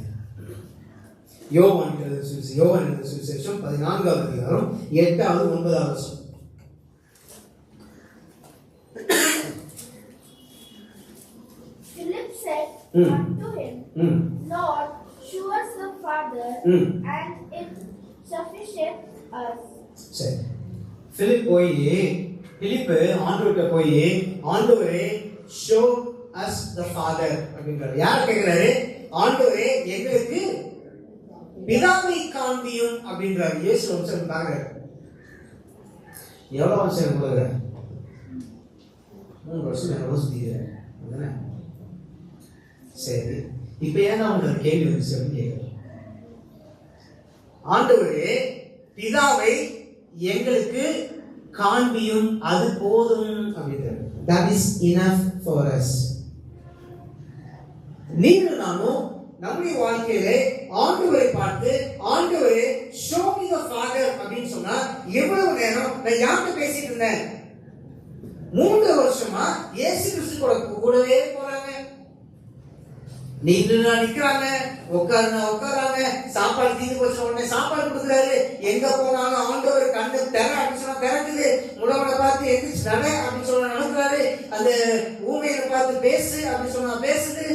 யோவான் எழுதின சுவிசேஷம் 14வது அதிகாரம் 8வது 9வது வசனம். Philip said unto him, Lord, show us the Father, and it sufficient us. சரி. பிலிப்பு ஆண்டவர்கிட்ட போய், ஆண்டவரே show us the Father அப்படின்றாரு. யார் கேக்குறாரு? ஆண்டவரே எங்களுக்கு பிதாவை காண்பியும் அப்படின்றாரு. இயேசு வம்சம் பாக்குறாரு. எவ்வளவு வம்சம் போகுது? 3 வருஷம் எவ்வளவு சுத்திக்கிறாரு. சரி, இப்ப ஏன் உங்களுக்கு கேள்வி வந்துச்சு அப்படின்னு கேட்கிறேன். ஆண்டவரே பிதாவை எங்களுக்கு காண்பியும், அது போதும் அப்படின்றாரு. That is enough for us. நீங்கள் நானும் நம்முடைய வாழ்க்கையிலே ஆண்டவரை பார்த்து, ஆண்டவரே show me the Father அப்படின்னு சொன்னா, எவ்வளவு நேரம் நான் யார்கிட்ட பேசிட்டு இருந்தேன்? 3 வருஷமா இயேசு கிறிஸ்து கூடவே போறாங்க. நிக்கிறாங்க, உட்காராங்க. சாப்பாடு தீர்ந்து போச்சு உடனே சாப்பாடு கொடுக்குறாரு. எங்க போனாலும் ஆண்டவர் கண்ணு திற அப்படின்னு சொன்னா திறக்குது. முடவனை பார்த்து எந்திரிச்சு நட அப்படின்னு சொன்னா நடக்கிறாரு. அந்த ஊமையை பார்த்து பேசு அப்படின்னு சொன்னா பேசுது.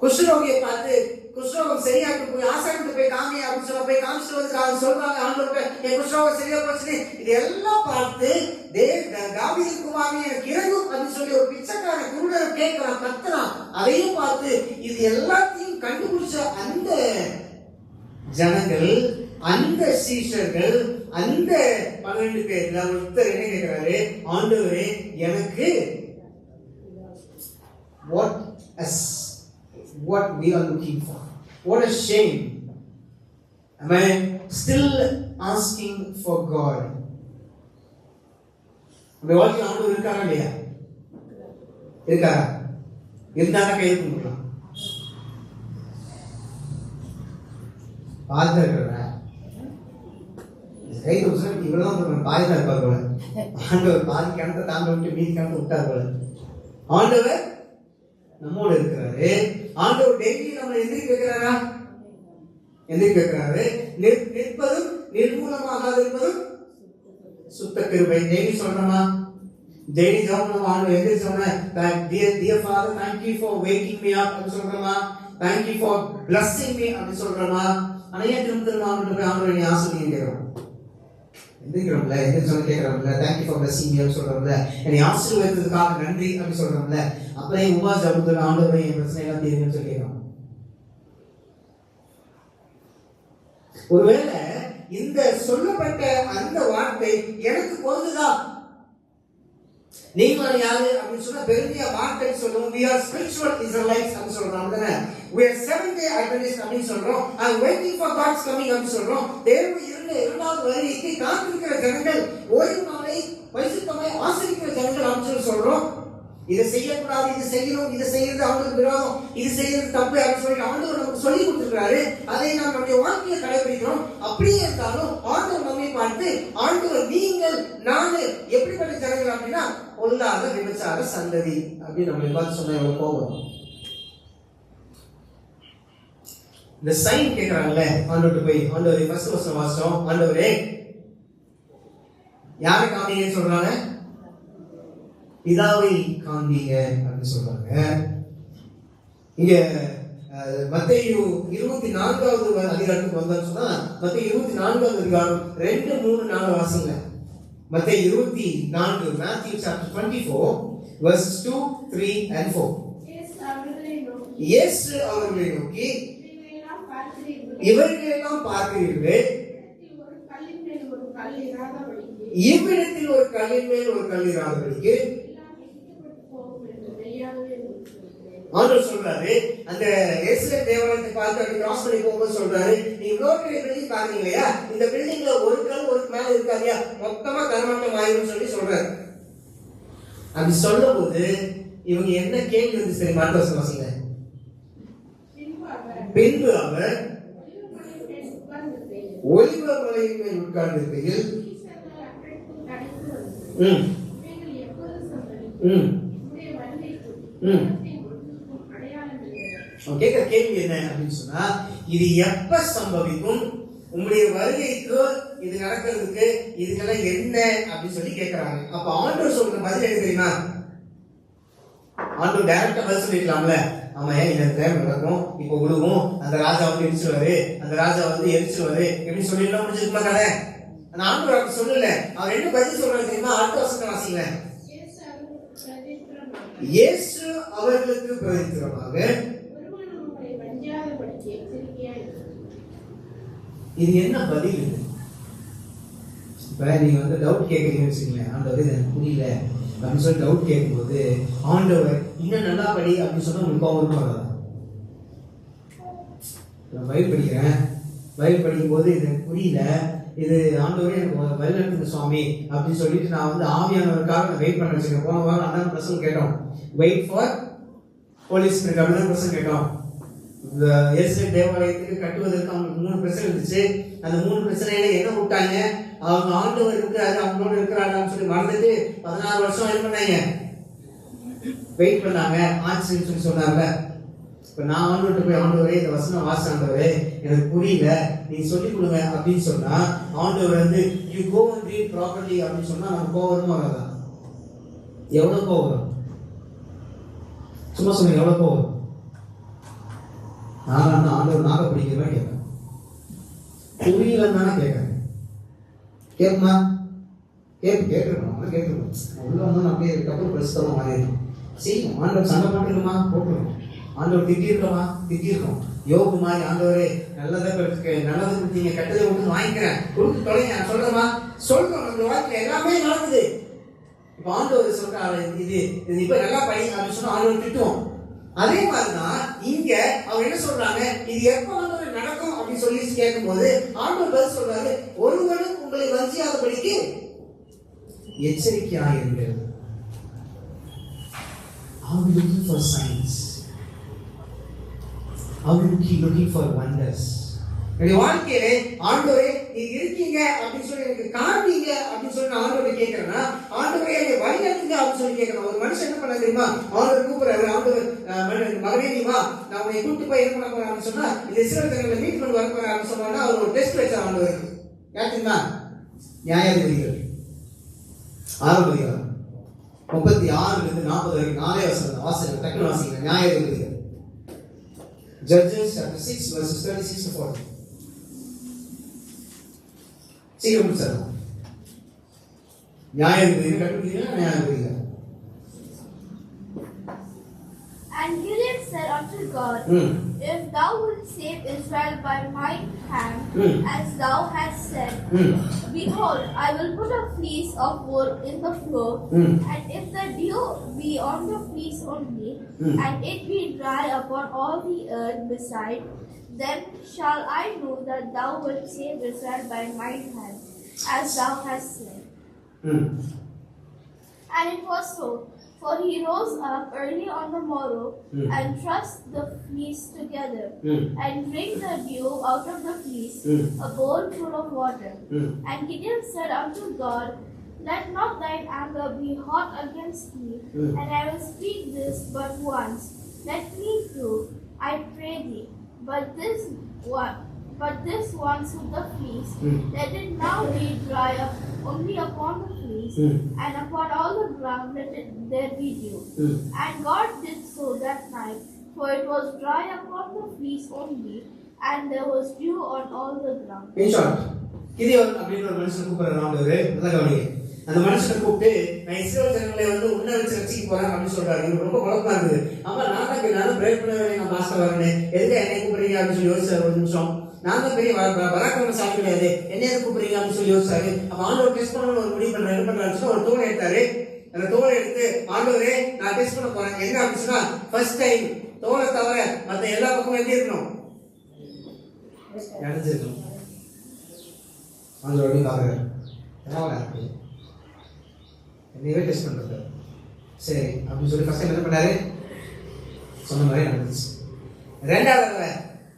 குஷ்டரோகியை பார்த்து குஷ்டரோகம் சரியாட்டு போய் ஆசாரிட்டு போய் காமி அப்படின்னு சொன்னா போய் காமிச்சிட்டு வந்து சொல்றாங்க ஆண்டவர்கிட்ட, என் குஷ்டரோகம் சரியா போச்சு. இது எல்லாம் பார்த்து தாவீது குமாரனே எனக்கு இறங்கும் அப்படின்னு சொல்லி ஒரு பிச்சைக்கார குருடர் கேட்கிறான், கத்துறான். அதையும் பார்த்து இது எல்லாத்தையும் கண்டுபிடிச்ச அந்த ஜனங்கள், அந்த சீஷர்கள், அந்த 12 பேர்ல ஒருத்தர் என்ன கேட்கிறாரு, ஆண்டவரே எனக்கு what we are looking for. What a shame. Am I still asking for God? நம்ம வாழ்க்கையில் ஆண்டவர் இருக்காரா இல்லையா? இருக்காரா? இருந்தாங்க கை தூக்கலாம். பாதம் இருக்கிற கை தூக்கம் இவ்வளவுதான் பாதம் இருப்பார் போல. ஆண்டவர் பாதி கிணத்தை தாண்ட விட்டு மீதி கிணத்தை விட்டார் போல. ஆண்டவர் நம்மோடு இருக்கிறாரு. ஆண்டவர் டெய்லி நம்ம எந்திரிக்க வைக்கிறாரா? எந்திரிக்க வைக்கிறாரு. நிற்பதும் நிர்மூலமாக இருப்பதும் சுத்த கிருபை. டெய்லி சொல்றோமா? டெய்லி ஜெபம் ஆண்டவர் எந்திரிச்ச உடனே dear Father, thank you for waking me up அப்படி சொல்றோமா? thank you for blessing me அப்படி சொல்றோமா? ஆனா ஏன் திரும்ப ஆண்டவர் நீ ஆசீர்வதிக்கிறோம்? எந்திரிக்கிறோம்ல, எந்திரிச்சோன்னு கேட்கிறோம்ல, thank you for blessing me அப்படி சொல்றோம்ல, என்னை ஆசீர்வதித்ததுக்காக நன்றி அப்படி சொல்றோம்ல. அப்புறம் உபவாச ஜெபத்துல ஆண்டவரே என் பிரச்சனை எல்லாம் தீருங்கன்னு சொல்லி கேட்கிறோம். ஒருவேளை இந்த சொல்லப்பட்ட அந்த வார்த்தை எனக்கு பொருந்துதா? நீங்க யாரு அப்படின்னு சொன்னா பெருமையா வார்த்தை சொல்லுவோம். we are spiritual Israelites அப்படி சொல்றோம் தானே. we are seventh day Adventists அப்படி சொல்றோம். I am waiting for God's coming அப்படி சொல்றோம். தேவனுடைய இரண்டாவது வருகைக்கு காத்திருக்கிற ஜனங்கள், ஓய்வு நாளை பரிசுத்தமாய் ஆசரிக்கிற ஜனங்கள் அப்படின்னு சொல்றோம். இதை செய்யக்கூடாது, இது செய்யணும், இதை செய்யறது அவங்களுக்கு விரோதம், இது செய்யறது தப்பு அப்படின்னு சொல்லி ஆண்டவர் நமக்கு சொல்லி கொடுத்துருக்காரு. அதை நாம் நம்முடைய வாழ்க்கையை கடைபிடிக்கிறோம். அப்படியே இருந்தாலும் ஆண்டவர் நம்மை பார்த்து, ஆண்டவர் நீங்கள் நானு எப்படிப்பட்ட ஜனங்கள் அப்படின்னா பொல்லாத விபச்சார சந்ததி அப்படின்னு நம்மளை பார்த்து சொன்ன எவ்வளவு கோபம். இந்த சைன் கேட்கிறாங்கல்ல ஆண்டவர்கிட்ட போய், ஆண்டவரே ஃபர்ஸ்ட் வருஷம் வாசம், ஆண்டவரே யாரை காமிங்கன்னு சொல்றாங்க? பிதாவை காண்பீங்க அப்படின்னு சொல்றாங்க. இங்க மத்தேயு 24வது அதிகாரத்துக்கு வந்தான்னு சொன்னா மத்தேயு 24வது அதிகாரம் 2, 3, 4 வாசிங்க. மத்தேயு 24, Matthew chapter 24 verses 2, 3 and 4. இயேசு அவர்களை நோக்கி இவர்களெல்லாம் பார்க்கிறீர்களே, இவ்விடத்தில் ஒரு கல்லின் மேல் ஒரு கல் இராதபடிக்கு ஆண்டவர் சொல்றாரு. அந்த எருசலேம் தேவாலயத்தை பார்த்து அப்படி கிராஸ் பண்ணி போகும்போது சொல்றாரு, நீங்க இன்னொரு பில்டிங் பாக்குறீங்க இல்லையா, இந்த பில்டிங்ல ஒரு கல் ஒரு மேல இருக்காதியா, மொத்தமா தரமாட்டம் ஆயிரும் சொல்லி சொல்றாரு. அப்படி சொல்லும் போது இவங்க என்ன கேள்வி வந்து சரி மாற்ற வாசிங்க. பின்பு அவர் ஒலிவ மலையின் மேல் உட்கார்ந்திருக்கையில் கேட்கிற கேள்வி என்ன அப்படின்னு சொன்னா, இது எப்ப சம்பவிக்கும், உங்களுடைய வருகைக்கு இது நடக்கிறதுக்கு இதுக்கெல்லாம் என்ன அப்படின்னு சொல்லி கேட்கிறாங்க. அப்ப ஆண்டவர் சொல்ற பதில் என்ன தெரியுமா? ஆண்டவர் டைரக்டா பதில் சொல்லிக்கலாம்ல, ஆமா இந்த டைம் நடக்கும், இப்ப விழுவும், அந்த ராஜா வந்து எரிச்சிருவாரு, அந்த ராஜா வந்து எரிச்சிருவாரு எப்படி சொல்லிடலாம் முடிஞ்சிருக்குமா கதை. ஆனா ஆண்டவர் அப்படி சொல்லல. அவர் என்ன பதில் சொல்றாரு தெரியுமா? அடுத்த வசனத்தை வாசிங்க. இயேசு அவர்களுக்கு பிரதித்திரமாக, இது என்ன பதில்? இப்ப நீங்க வந்து டவுட் கேட்கறீங்கன்னு வச்சுக்கோங்களேன், ஆண்டவர் எனக்கு புரியல அப்படின்னு சொல்லி டவுட் கேட்கும்போது ஆண்டவர் இன்னும் நல்லா படி அப்படின்னு சொன்னா உங்களுக்கு கோபம் வராது. நான் பைபிள் படிக்கிறேன், பைபிள் படிக்கும் போது இது எனக்கு புரியல, இது ஆண்டவரே எனக்கு வழிநடத்துங்க சுவாமி அப்படின்னு சொல்லிட்டு நான் வந்து ஆவியானவருக்காக நான் வெயிட் பண்ண வச்சுக்கேன். போன வாரம் அண்ணன் பிரசங்கம் கேட்டோம், வெயிட் ஃபார் ஹோலி ஸ்பிரிட் அப்படின்னு பிரசங்கம் கேட்டோம். எருசலேம் தேவாலயத்துக்கு கட்டுவதற்கு அவங்களுக்கு 3 பிரச்சனை இருந்துச்சு. அந்த 3 பிரச்சனையில என்ன விட்டாங்க? அவங்க ஆண்டவர் இருக்கிறாரு, அவங்களோட இருக்கிறாருன்னு சொல்லி மறந்துட்டு 16 வருஷம் என்ன பண்ணாங்க, வெயிட் பண்ணாங்க. ஆச்சுன்னு சொல்லி சொன்னாங்க. இப்ப நான் ஆண்டவர்கிட்ட போய் ஆண்டவரே இந்த வசனம் வாசிச்சாண்டவரே எனக்கு புரியல, நீங்க சொல்லி கொடுங்க அப்படின்னு சொன்னா ஆண்டவர் வந்து you go and read properly அப்படின்னு சொன்னா நம்ம கோவம் வராதா? எவ்வளவு கோவம்? சும்மா சொல்லுங்க, எவ்வளவு கோவம்? நான் ஆண்டவர் நாக பிடிக்கிற மாதிரி கேட்பேன், புரியலன்னு தானே கேட்கறேன். கேட்குமா? கேட்கணும் உள்ள வந்து அப்படியே கப்பல் பிரசுத்தமா மாறிடும். செய்யும். ஆண்டவர் சண்டை போட்டுருமா போட்டுருவோம், ஆண்டவர் திட்டிருக்கோம். யோகு மாதிரி ஆண்டவரே நல்லதை நல்லது கொடுத்தீங்க, கெட்டதை கொடுத்து வாங்கிக்கிறேன், கொடுத்து தொலைங்க, நான் சொல்றோம். நம்ம வாழ்க்கையில எல்லாமே நடக்குது. இப்ப ஆண்டவர் சொல்றாரு இது இப்ப நல்லா படிங்க அப்படின்னு சொன்னா ஆண்டவர் திட்டுவோம். அதே மாதிரிதான் இங்க அவங்க என்ன சொல்றாங்க, இது எப்ப ஆண்டவர் நடக்கும் அப்படின்னு சொல்லி கேட்கும் போது ஆண்டவர் பதில் சொல்றாரு, ஒருவனும் உங்களை வஞ்சியாதபடிக்கு எச்சரிக்கையாயிருங்கள். Are we looking for signs? Are we looking for wonders? என்னுடைய வாழ்க்கையிலே ஆண்டவரே நீ இருக்கீங்க அப்படின்னு சொல்லி எனக்கு காண்பீங்க அப்படின்னு சொல்லி நான் ஆண்டவரை கேட்கிறேன்னா, ஆண்டவரே என்னை வழிநடத்துங்க அப்படின்னு சொல்லி கேட்கணும். ஒரு மனுஷன் என்ன பண்ண தெரியுமா, ஆண்டவர் கூப்பிடுறாரு, ஆண்டவர் மகனே நீ வா, நான் உன்னை கூப்பிட்டு போய் என்ன பண்ண போறேன் அப்படின்னு சொன்னா இந்த இஸ்ரவேல் ஜனங்களை மீட் பண்ணி வர போறேன் அப்படின்னு சொன்னா அவர் ஒரு டெஸ்ட் வச்சார் ஆண்டவருக்கு. யாருக்குன்னா நியாயாதிபதிகள் 6 அதிகாரம் 36 40 வரைக்கும் 4 வசனம் வாசிங்க, டக்குனு வாசிங்க. நியாயாதிபதிகள் Judges chapter 6 verses 36 to 40. சீக்கிரம் சார். நியாயாதிபதிகள் கண்டுபிடிங்க. நியாயாதிபதிகள். And Gideon said unto God, If thou wilt save Israel by my hand, as thou hast said, behold, I will put a fleece of wool in the floor, and if the dew be on the fleece only, and it be dry upon all the earth beside, then shall I know that thou wilt save Israel by my hand, as thou hast said. And it was so. For he rose up early on the morrow, and thrust the fleece together, and drank the dew out of the fleece, a bowl full of water. And Gideon said unto God, Let not thine anger be hot against me, and I will speak this but once. Let me too, I pray thee. But this once with the fleece, let it now be dry up only upon the fleece, and upon all the ground let it there be dew. And God did so that night, for it was dry upon the fleece only, and there was dew on all the ground. In short, Gideon அப்படின்ற ஒரு மனுஷனை கூப்பிடுறாரு ஆண்டவரே. நல்லா கவனிங்க. அந்த மனுஷனை கூப்பிட்டு நான் இஸ்ரவேல் ஜனங்களை வந்து உன்னை வச்சு ரட்சிக்க போறேன் அப்படின்னு சொல்றாரு. இவருக்கு ரொம்ப குழப்பமா இருக்குது. ஆமா நான் பிரேக் பண்ணவே நான் பாஸ்டர் வரேன், எதுக்கு என்னை கூப்பிடுறீங்க அப்படின்னு சொல்லி யோசிச்சாரு. ஒரு நிமிஷம், நான் தான் பெரிய பராக்கிரமசாலி கிடையாது, என்னைய கூப்பிடுறீங்க அப்படின்னு சொல்லி யோசிச்சாரு. அப்ப ஆண்டவர் டெஸ்ட் பண்ணணும்னு ஒரு முடிவு பண்ண என்ன பண்றாருன்னு ஒரு தோலை எடுத்தாரு. அந்த தோலை எடுத்து ஆண்டவரே நான் டெஸ்ட் பண்ண போறேன், என்ன அப்படின்னு சொன்னா ஃபர்ஸ்ட் டைம் தோலை தவிர மற்ற எல்லா பக்கமும் எப்படி இருக்கணும், நினைச்சிருக்கணும். ஆண்டவரையும் பாக்குறாரு, என்னையவே டெஸ்ட் பண்றது. சரி அப்படின்னு சொல்லி ஃபர்ஸ்ட் டைம் என்ன பண்ணாரு, சொன்ன மாதிரி நடந்துச்சு. ரெண்டாவது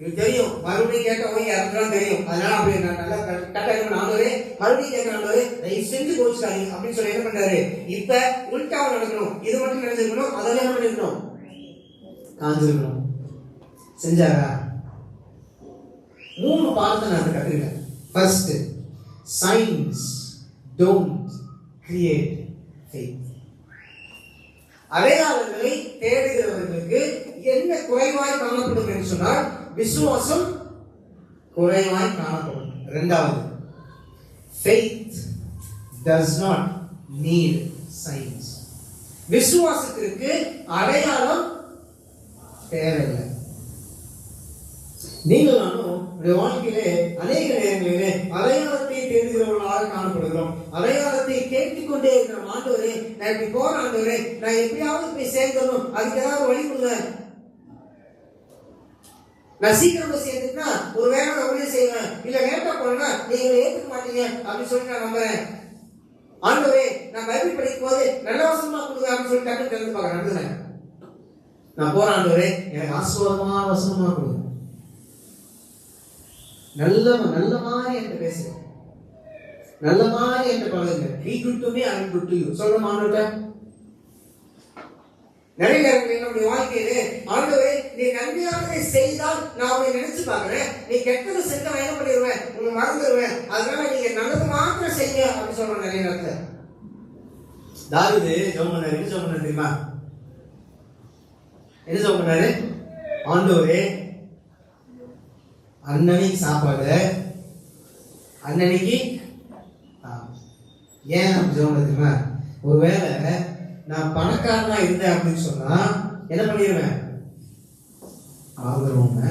இது தெரியும், மறுபடியும் கேட்டவங்க யாருக்குலாம் தெரியும், அதனால அப்படி நல்லா கரெக்டாக ஆண்டவரே மறுபடியும் கேட்கறாண்டவரே தயவு செஞ்சு கோச்சுக்காதீங்க அப்படின்னு சொல்லி என்ன பண்றாரு, இப்ப உள்டாவ நடக்கணும், இது மட்டும் நினைச்சிருக்கணும், அதெல்லாம் என்ன பண்ணிருக்கணும், காஞ்சிருக்கணும். செஞ்சாரா? 3 பார்த்து நான் கத்துக்கிட்டேன். First, science don't create faith. அடையாளங்களை தேடுகிறவர்களுக்கு என்ன குறைவாய் காணப்படும் என்று சொன்னால் விசுவாசம் குறைவாய் காணப்படும். இரண்டாவது, faith does not need signs. விசுவாசத்திற்கு அடையாளம் தேவையில்லை. நீங்கள் நானும் வாழ்க்கையிலே அநேக நேரங்களிலே அடையாளத்தை தேடுகிறவர்களாக காணப்படுகிறோம். அடையாளத்தை கேட்டுக்கொண்டே இருக்கிற ஆண்டவரே நான் இப்படி போற ஆண்டவரே, நான் எப்படியாவது போய் சேர்க்கணும், அதுக்கு ஏதாவது வழி கொடுங்க. நான் சீக்கிரம் போய் சேர்ந்துட்டுனா ஒரு வேலை உடனே செய்வேன், இல்ல லேட்டா போனா நீங்க ஏத்துக்க மாட்டீங்க அப்படின்னு சொல்லி நான் நம்புறேன். ஆண்டவரே நான் பைபிள் படிக்கும் போது நல்ல வசனமா கொடுங்க அப்படின்னு சொல்லி டக்குனு தெரிஞ்சு பாக்குறேன். நான் போற ஆண்டவரே எனக்கு ஆசீர்வாதமா வசனமா கொடுங்க, நல்ல மாதிரி என்கிட்ட பேசுறேன். நல்ல மாதிரி என்கிட்ட பழகுங்க. Be good to me, I am good to you. சொல்றோம் ஆண்டவர்கிட்ட. நிறைய நேரங்களில் நம்முடைய வாழ்க்கையிலே ஆண்டவரே நீ நன்மையானதை செய்தால் நான் உன்னை நினைச்சு பார்க்கிறேன், நீ கெட்டது செஞ்சா நான் என்ன பண்ணிடுவேன், உன்னை மறந்துடுவேன், அதனால நீங்க நல்லது மாத்திரம் செய்ய அப்படின்னு சொல்றோம் நிறைய நேரத்துல. தாவீது ஜெபம் பண்ணாரு. என்ன ஜெபம் பண்ணாரு தெரியுமா? என்ன ஜெபம் பண்ணாரு? ஆண்டவரே அன்னன்னைக்கு சாப்பாடு அன்னன்னைக்கு. ஏன் அப்படி ஜெபம் பண்ண தெரியுமா? ஒருவேளை நான் பணக்காரனா இருந்தேன் அப்படின்னு சொன்னா என்ன பண்ணிடுவேன், ஆதரவுங்க.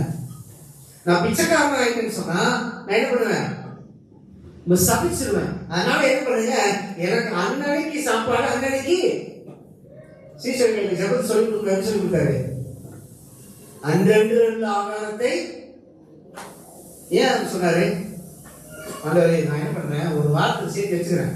நான் பிச்சைக்காரனா ஆயிட்டேன்னு சொன்னா நான் என்ன பண்ணுவேன், சபிச்சிருவேன். அதனால என்ன பண்ணுங்க, எனக்கு அன்னன்னைக்கு சாப்பாடு அன்னன்னைக்கு. சீசர்களுக்கு ஜெபத்தை சொல்லி கொடுத்தாரு. அன்றன்று ஆகாரத்தை ஏன் சொன்னாரு? ஆண்டவரே நான் என்ன பண்றேன், ஒரு வாரத்துக்கு சேர்த்து வச்சுக்கிறேன்,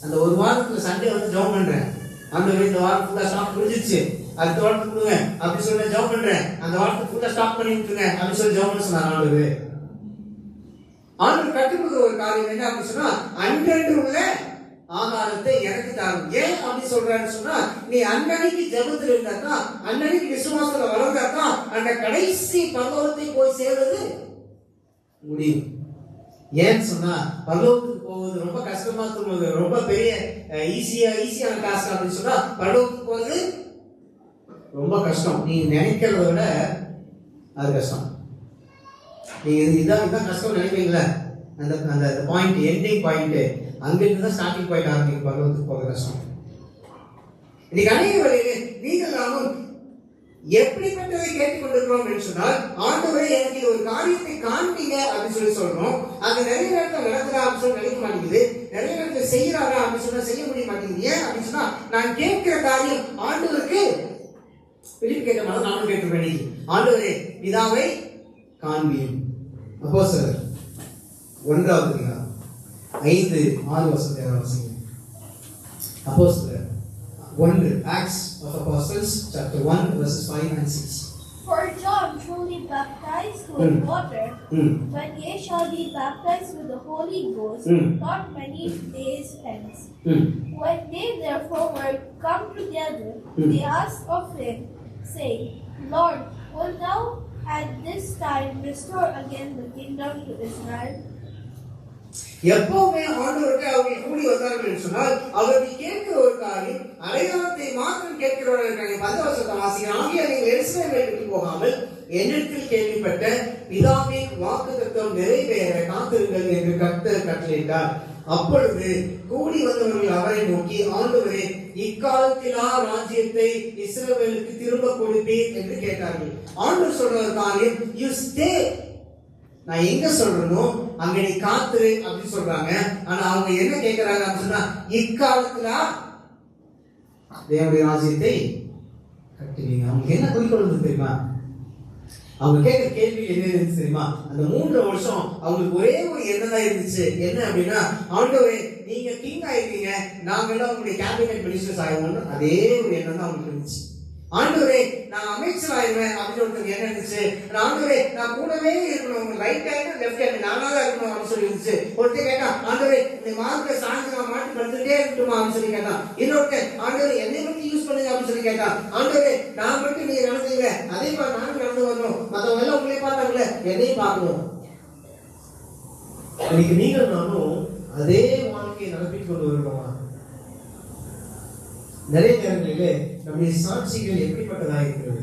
அந்த ஒரு வாரத்துல சண்டே வந்து ஜெபம் பண்றேன், ஆண்டவரே இந்த வாரம் ஃபுல்லா ஸ்டாக் முடிஞ்சிருச்சு, அடுத்த வாரத்துக்கு கொடுங்க அப்படி சொல்லி ஜெபம் பண்றேன், அந்த வாரத்துக்கு ஃபுல்லா ஸ்டாக் பண்ணி விட்டுருங்க அப்படி சொல்லி ஜெபம் பண்ண சொன்னார் ஆண்டவரே. ஆண்டவர் கற்றுக் கொடுத்த ஒரு காரியம் என்ன அப்படின்னு சொன்னா, அன்றன்று உள்ள ஆகாரத்தை எனக்கு தாரும். ஏன் அப்படி சொல்றான்னு சொன்னா, நீ அன்னன்னைக்கு ஜெபத்தில் இருந்தாதான், அன்னன்னைக்கு விசுவாசத்துல வளர்ந்தாதான் அந்த கடைசி பரலோகத்தை போய் சேர்றது முடியும். ஏன்னு சொன்னா பரலோகத்துக்கு போவது ரொம்ப கஷ்டமா சொல்லுவது, ரொம்ப பெரிய ஈஸியான டாஸ்க் அப்படின்னு சொன்னா பரலோகத்துக்கு போவது ரொம்ப கஷ்டம். நீ நினைக்கிறத விட அது கஷ்டம். நீங்க இதான் கஷ்டம் நினைப்பீங்களா? அந்த பாயிண்ட், எண்டிங் பாயிண்ட், அங்கிருந்து தான் ஸ்டார்டிங் பாயிண்ட் ஆரம்பிக்கும். பரலோகத்துக்கு போக கஷ்டம். இன்னைக்கு அநேக வழியிலே நீங்கள் நாமும் எப்படிப்பட்டதை கேட்டுக்கொண்டிருக்கிறோம் என்று சொன்னால், ஆண்டவரே எனக்கு ஒரு காரியத்தை காண்பீங்க அப்படின்னு சொல்லி சொல்றோம். அது நிறைய நேரத்தில் நடக்கிறா அப்படின்னு சொல்லி நினைக்க மாட்டேங்குது, நிறைய நேரத்தில் செய்யறாரா அப்படின்னு சொன்னா செய்ய முடிய மாட்டேங்குது. ஏன் அப்படின்னு சொன்னா, நான் கேட்கிற காரியம் ஆண்டவருக்கு பிலிப்பு கேட்ட மாதிரி நானும் கேட்டுருவேன். ஆண்டவரே பிதாவை காண்பியும். அப்போஸ்தலர் 1:5-6 அப்போஸ்தலர் 1 Acts of Apostles chapter 1 verses 5 and 6. For John truly baptized with water, but ye shall be baptized with the Holy Ghost not many days hence. When they therefore were come together, they asked of him, saying, Lord, wilt thou at this time restore again the kingdom to Israel? எப்பவுமே ஆண்டவருக்கு அவங்க கூடி வந்தார்கள் என்று சொன்னால், அவர்கள் கேட்கிற ஒரு காரியம் அடையாளத்தை மாத்திரம் கேட்கிறவர்கள். 10 வாசிக்கிறோம். ஆகிய நீங்கள் எருசலேமை விட்டு போகாமல் என்னிடத்தில் கேள்விப்பட்ட பிதாவின் வாக்குத்தத்தம் நிறைவேற காத்திருங்கள் என்று கர்த்தர் கட்டளையிட்டார். அப்பொழுது கூடி வந்தவர்கள் அவரை நோக்கி, ஆண்டவரே இக்காலத்திலா ராஜ்யத்தை இஸ்ரவேலுக்கு திரும்ப கொடுப்பீர் என்று கேட்டார்கள். ஆண்டவர் சொல்ற ஒரு காரியம், யூ ஸ்டே, நான் எங்க சொல்றனோ அங்க நீ காத்துரு அப்படின்னு சொல்றாங்க. ஆனா அவங்க என்ன கேட்கிறாங்க அப்படின்னு சொன்னா, இக்காலத்துல தேவனுடைய ராஜ்யத்தை கட்டுவீங்க. அவங்க என்ன குறிக்கொள்வது தெரியுமா? அவங்க கேட்கிற கேள்வி என்ன இருந்துச்சு தெரியுமா? அந்த 3 வருஷம் அவங்களுக்கு ஒரே ஒரு எண்ணம் தான் இருந்துச்சு. என்ன அப்படின்னா, ஆண்டவரே நீங்க கிங் ஆயிருக்கீங்க, நாங்கெல்லாம் உங்களுடைய கேபினெட் மினிஸ்டர்ஸ் ஆயிடுவோம்னு அதே ஒரு எண்ணம் தான் அவங்களுக்கு இருந்துச்சு. ஆண்டவரே நான் அமைச்சர் ஆயிடுவேன் அப்படின்னு ஒருத்தருக்கு என்ன இருந்துச்சு. ஆண்டவரே நான் கூடவே இருக்கணும், ரைட் ஹேண்ட் லெஃப்ட் ஹேண்ட் நானா தான் இருக்கணும் அப்படின்னு சொல்லி இருந்துச்சு. ஒருத்தர் கேட்டான், ஆண்டவரே இந்த மார்க்க சாய்ந்து நான் மாட்டி படுத்துட்டே இருக்கட்டுமா அப்படின்னு சொல்லி கேட்டான். இன்னொருத்தர், ஆண்டவரே என்னை மட்டும் யூஸ் பண்ணுங்க அப்படின்னு சொல்லி கேட்டான். ஆண்டவரே நான் மட்டும் நீங்க நடந்தீங்க, அதே மாதிரி நானும் நடந்து வரணும், மற்றவங்க எல்லாம் உங்களே பார்த்தாங்களே என்னையும் பார்க்கணும். இன்னைக்கு நீங்கள் நானும் அதே வாழ்க்கையை நடத்திட்டு கொண்டு வருகிறோமா? நிறைய நேரங்களிலே நம்முடைய சாட்சிகள் எப்படிப்பட்டதாக இருக்கிறது?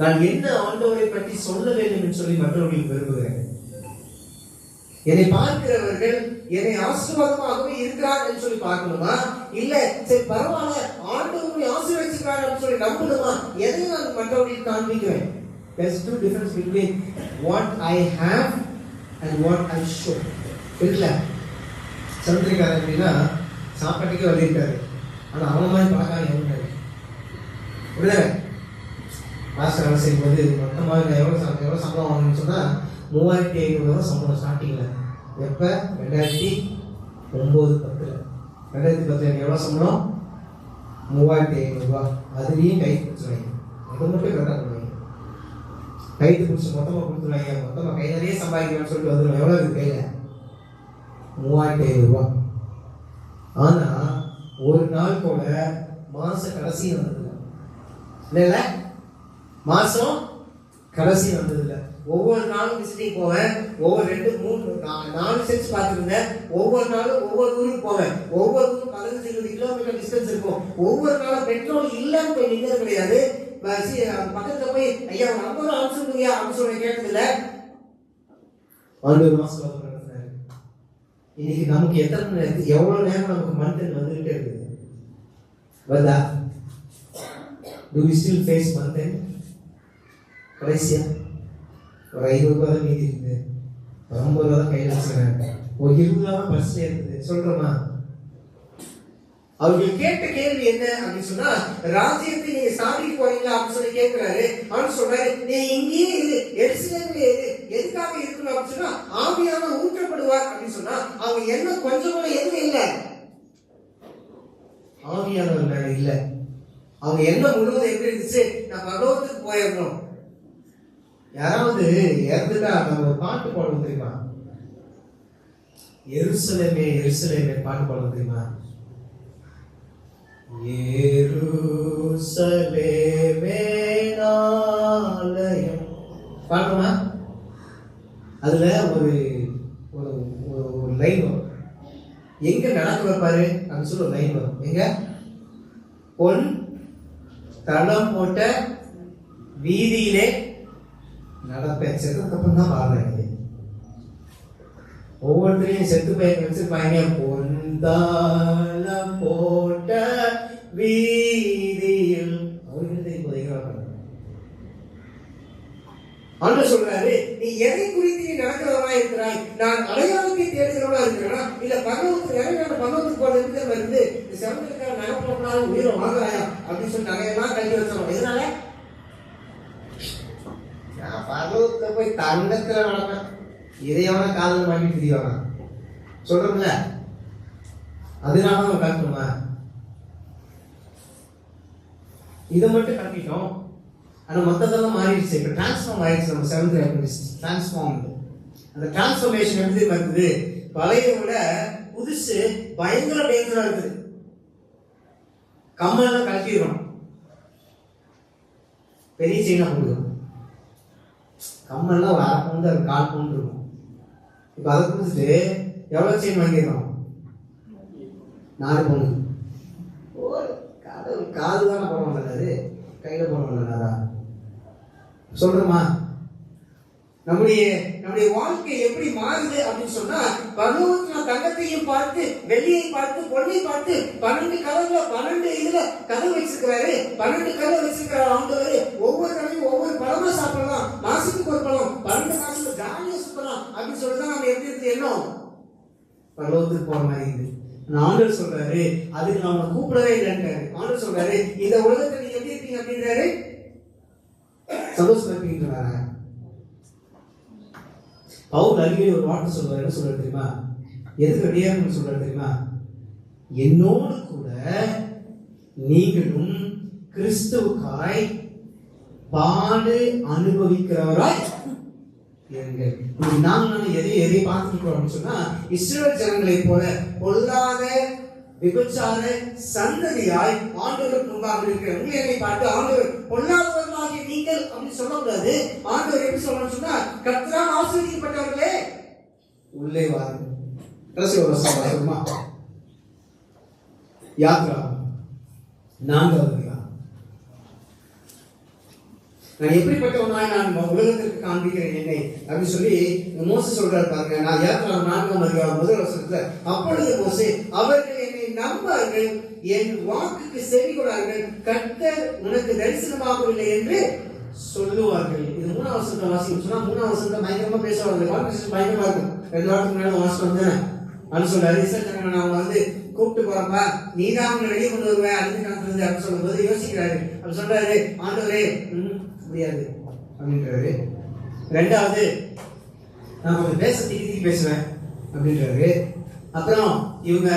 நான் என்ன ஆண்டவரை பற்றி சொல்ல வேண்டும் என்று சொல்லி மற்றவர்களுக்கு விரும்புகிறேன். என்னை பார்க்கிறவர்கள் என்னை ஆசீர்வாதமாகவே இருக்கிறார் என்று சொல்லி பார்க்கணுமா, இல்ல சரி பரவாயில்ல ஆண்டவரை ஆசீர்வதிக்கிறார் என்று சொல்லி நம்பணுமா? எதை நான் மற்றவர்களுக்கு காண்பிக்கிறேன்? There's two difference between what I have and what I show. இல்ல சந்திரிகாரன் அப்படின்னா சாப்பாட்டுக்கே வந்திருக்காரு, ஆனா அவன மாதிரி பணக்காரன் எவ்வளவு விடுதலை மாஸ்டர் வேலை செய்யும் போது மொத்தமாக எவ்வளவு சம்பளம் வாங்கணும்னு சொன்னா 3500 சம்பளம் ஸ்டார்டிங்ல. எப்ப 2009-10 2010 எவ்வளவு சம்பளம்? 3500 ரூபாய். அதுலயும் கை பிடிச்சுவாங்க, அது மட்டும் கரெக்டாக பண்ணுவாங்க. கைது பிடிச்சி மொத்தமா கொடுத்துருவாங்க, மொத்தமா கை நிறைய சம்பாதிக்கணும்னு சொல்லிட்டு வந்துடும். எவ்வளவு இருக்கு கையில? 3500 ரூபாய். ஆனா ஒரு நாள் கூட மாச கடைசி வந்ததில்லை. இல்ல மாசம் கடைசி வந்ததில்லை. ஒவ்வொரு நாளும் விசிட்டிங் போவேன். ஒவ்வொரு 2, 3, 4 சென்ஸ் பார்த்துருந்தேன். ஒவ்வொரு நாளும் ஒவ்வொரு ஊருக்கு போவேன். ஒவ்வொரு ஊரும் 15-20 கிலோமீட்டர் டிஸ்டன்ஸ் இருக்கும். ஒவ்வொரு நாளும் பெட்ரோல் இல்லைன்னு போய் நிற்கிறது கிடையாது. பக்கத்துல போய் ஐயா நம்பர் அனுப்பிச்சுடுங்கய்யா அப்படின்னு சொல்லி கேட்டதில்ல. 12 மாசம் நடத்துறாரு. இன்னைக்கு நமக்கு எத்தனை நேரத்துக்கு எவ்வளவு நேரம் நமக்கு மந்த் வந்துகிட்டே இருக்குது வருதா? Do we still face month end? கடைசியா ஒரு 500 ரூபாய் தான் மீதி இருக்குது. 50 ரூபாய் தான் கையில் வச்சுக்கிறாங்க. ஒரு 20 ரூபாய் தான் பர்ஸ்ல இருக்குது. சொல்றோமா? அவர்கள் கேட்ட கேள்வி என்ன அப்படின்னு சொன்னா, ராஜ்யத்தை நீங்க ஸ்தாபிக்க போறீங்களா அப்படின்னு சொல்லி கேட்கிறாரு. அவன் சொல்றாரு, நீ இங்கேயே இரு, எருசலேமிலே இரு. எதுக்காக இருக்கணும் அப்படின்னு சொன்னா, ஆவியானவர் ஊற்றப்படுவார் அப்படின்னு சொன்னா, அவங்க என்ன கொஞ்சம் கூட எதுவும் இல்லை, ஆவியானவர் மேல இல்ல. அவங்க என்ன முழுவதும் எப்படி இருந்துச்சு, நான் பகவத்துக்கு போயிடணும். யாராவது இறந்துட்டா நம்ம பாட்டு பாடுவோம் தெரியுமா? எருசலேமே எருசலேமே பாட்டு பாடுவோம் தெரியுமா? எருசலேமே ஆலயம் பாடுமா? அதுல ஒரு ஒரு லைன் வரும். எங்க நடக்க வைப்பாரு அப்படின்னு சொல்லி ஒரு லைன் வரும். எங்க பொன் தளம் போட்ட வீதியிலே நடப்பேன். செத்ததுக்கு அப்புறம் தான் பாடுறாங்க. ஒவ்வொருத்தரையும் செத்து பையன் வச்சிருப்பாங்க. பொந்தாளம் போட்ட வீதியில் ஆண்டவர் சொல்றாரு, நீ எதை குறித்து நீ நடக்கிறவனா இருக்கிறாய்? நான் அடையாளத்தை தேடுகிறவனா இருக்கிறேனா, இல்ல பகவத்துக்கு நிறைவேற பகவத்துக்கு போறது வருது. சிறந்திருக்கிற நகப்படனாலும் உயிரை வாங்குறாயா அப்படின்னு சொல்லி நகையெல்லாம் கல்வி வச்சோம். எதனால? நான் பகவத்தை போய் தங்கத்துல நடப்பேன். இதையவன காதல் வாங்கி தெரியவாங்க சொல்றோம்ல, அதனால நம்ம கட்டணுமா? இதை மட்டும் கட்டிட்டோம். ஆனா மொத்தத்தெல்லாம் மாறிடுச்சு. இப்ப டிரான்ஸ்ஃபார்ம் ஆயிடுச்சு. நம்ம 7th அட்வென்டிஸ்ட் டிரான்ஸ்ஃபார்ம். அந்த டிரான்ஸ்ஃபர்மேஷன் எப்படி வருது? பழைய விட புதுசு பயங்கர டேஞ்சரா இருக்குது. கம்மெல்லாம் கட்டிடுறோம், பெரிய செயினா போடுறோம். கம்மெல்லாம் ஒரு 1/2 பவுண்டு 1/4 பவுண்டு இருக்கும். இப்ப அதை கொடுத்துட்டு எவ்வளவு செயின் வாங்கிடுறோம்? 4 பவுண்டு. காது தானே போட மாட்டாரு, கையில போட மாட்டாரா? சொல்றோமா? நம்முடைய வாழ்க்கை எப்படி மாறுது அப்படின்னு சொன்னா, பகவத்ல தங்கத்தையும் பார்த்து வெள்ளியை பார்த்து பொன்னை பார்த்து 12 கதவுல 12 இதுல கதவு வச்சிருக்கிறாரு. 12 கதவு வச்சிருக்கிறாரு ஆண்டவர். ஒவ்வொரு கதையும் ஒவ்வொரு பழமா சாப்பிடலாம், மாசத்துக்கு ஒரு பழம், 12 மாசத்துல ஜாலியா சுத்தலாம் அப்படின்னு சொல்லிதான் நம்ம எப்படி இருக்கு எண்ணம் பகவத்துக்கு போற மாதிரி இருக்குது. ஆண்டவர் சொல்றாரு, அதுக்கு நம்ம கூப்பிடவே இல்லைன்றாரு. ஆண்டவர் சொல்றாரு, இந்த உலகத்தை நீங்க எப்படி இருப்பீங்க அப்படின்றாரு, சந்தோஷமா இருப்பீங்கன்றாங்க. பவுல் அருகே ஒரு வார்த்தை சொல்றாரு. என்ன சொல்றாரு தெரியுமா? எதுக்கு ரெடியாக சொல்றாரு தெரியுமா? என்னோடு கூட நீங்களும் கிறிஸ்துவுக்காய் பாடு அனுபவிக்கிறவராய் நாங்கள் எதை பார்த்துருக்கோம் அப்படின்னு சொன்னா, இஸ்ரவேல் ஜனங்களை போல பொல்லாத விபச்சார சந்ததியாய் ஆண்டவருக்கு முன்பாக இருக்கிற உங்களை பார்த்து ஆண்டவர் பொல்லாதவர்களாகிய நீங்கள் அப்படின்னு சொல்லக்கூடாது. ஆண்டவர் எப்படி சொல்லணும்னு சொன்னா, கர்த்தரால் ஆசீர்வதிக்கப்பட்டவர்களே உள்ளே வாருங்கள். கடைசி ஒரு வருஷமா யாத்ரா 4வது அதிகாரம். நான் எப்படிப்பட்டவனாய் நான் உலகத்திற்கு காண்பிக்கிறேன் என்னை அப்படின்னு சொல்லி மோசே சொல்றாரு பாருங்க. நான் யாத்ரா 4ஆம் அதிகாரம் 1 வசனத்துல, அப்பொழுது மோசே அவர்கள் என்னை நம்பார்கள், என் வாக்குக்கு செவி கொடார்கள், கர்த்தர் உனக்கு தரிசனமாகவில்லை என்று சொல்லுவார்கள். இது 3ஆம் வசனத்தை வாசிக்க சொன்னா 3ஆம் வசனத்தை பயங்கரமா பேசுவாங்க. கான்வர்சேஷன் பயங்கரமா இருக்கும். 2 வாரத்துக்கு முன்னாடி வாசிட்டு வந்தேன் அப்படின்னு சொல்றாரு. நான் வந்து கூப்பிட்டு போறப்பா நீதான் அவங்க வெளியே கொண்டு வருவேன் அதுக்கு காலத்துல அப்படின்னு சொல்லும் போது யோசிக்கிறாரு. அப்படி சொல்றாரு, ஆண்டவரே முடியாது அப்படின்றாரு. 2வது நான் கொஞ்சம் திக்கி பேசுவேன் அப்படின்றாரு. அப்புறம் இவங்க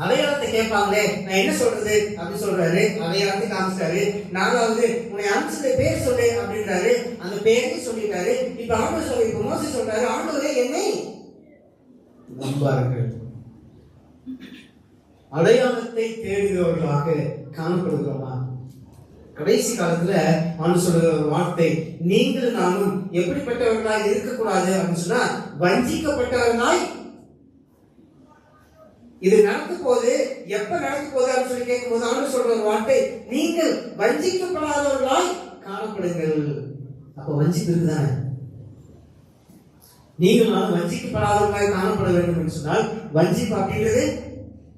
அடையாளத்தை கேட்பாங்களே, நான் என்ன சொல்றது அப்படின்னு சொல்றாரு. அடையாளத்தை காமிச்சிட்டாரு. 4வது உன்னை அனுப்பிச்சதை பேர் சொல்லு அப்படின்றாரு. அந்த பேரையும் சொல்லிட்டாரு. இப்ப ஆண்டவர் சொல்லி இப்ப மோசே சொல்றாரு, ஆண்டவரே என்னை நம்பார்கள். அடையாளத்தை தேடுகிறவர்களாக காணப்படுகிறோமா? கடைசி காலத்துல ஆண்டு சொல்ற ஒரு வார்த்தை, நீங்கள் நானும் எப்படிப்பட்டவர்களாய் இருக்கக்கூடாது அப்படின்னு சொன்னா, வஞ்சிக்கப்பட்டவர்களாய். இது நடக்க போது எப்ப நடக்க போகுது அப்படின்னு சொல்லி கேட்கும் போது ஆண்டு சொல்ற ஒரு வார்த்தை, நீங்கள் வஞ்சிக்கப்படாதவர்களாய் காணப்படுங்கள். அப்ப வஞ்சிப்பு இருக்குதானே? நீங்கள் நானும் வஞ்சிக்கப்படாதவர்களாய் காணப்பட வேண்டும் என்று சொன்னால் வஞ்சிப்பு அப்படிங்கிறது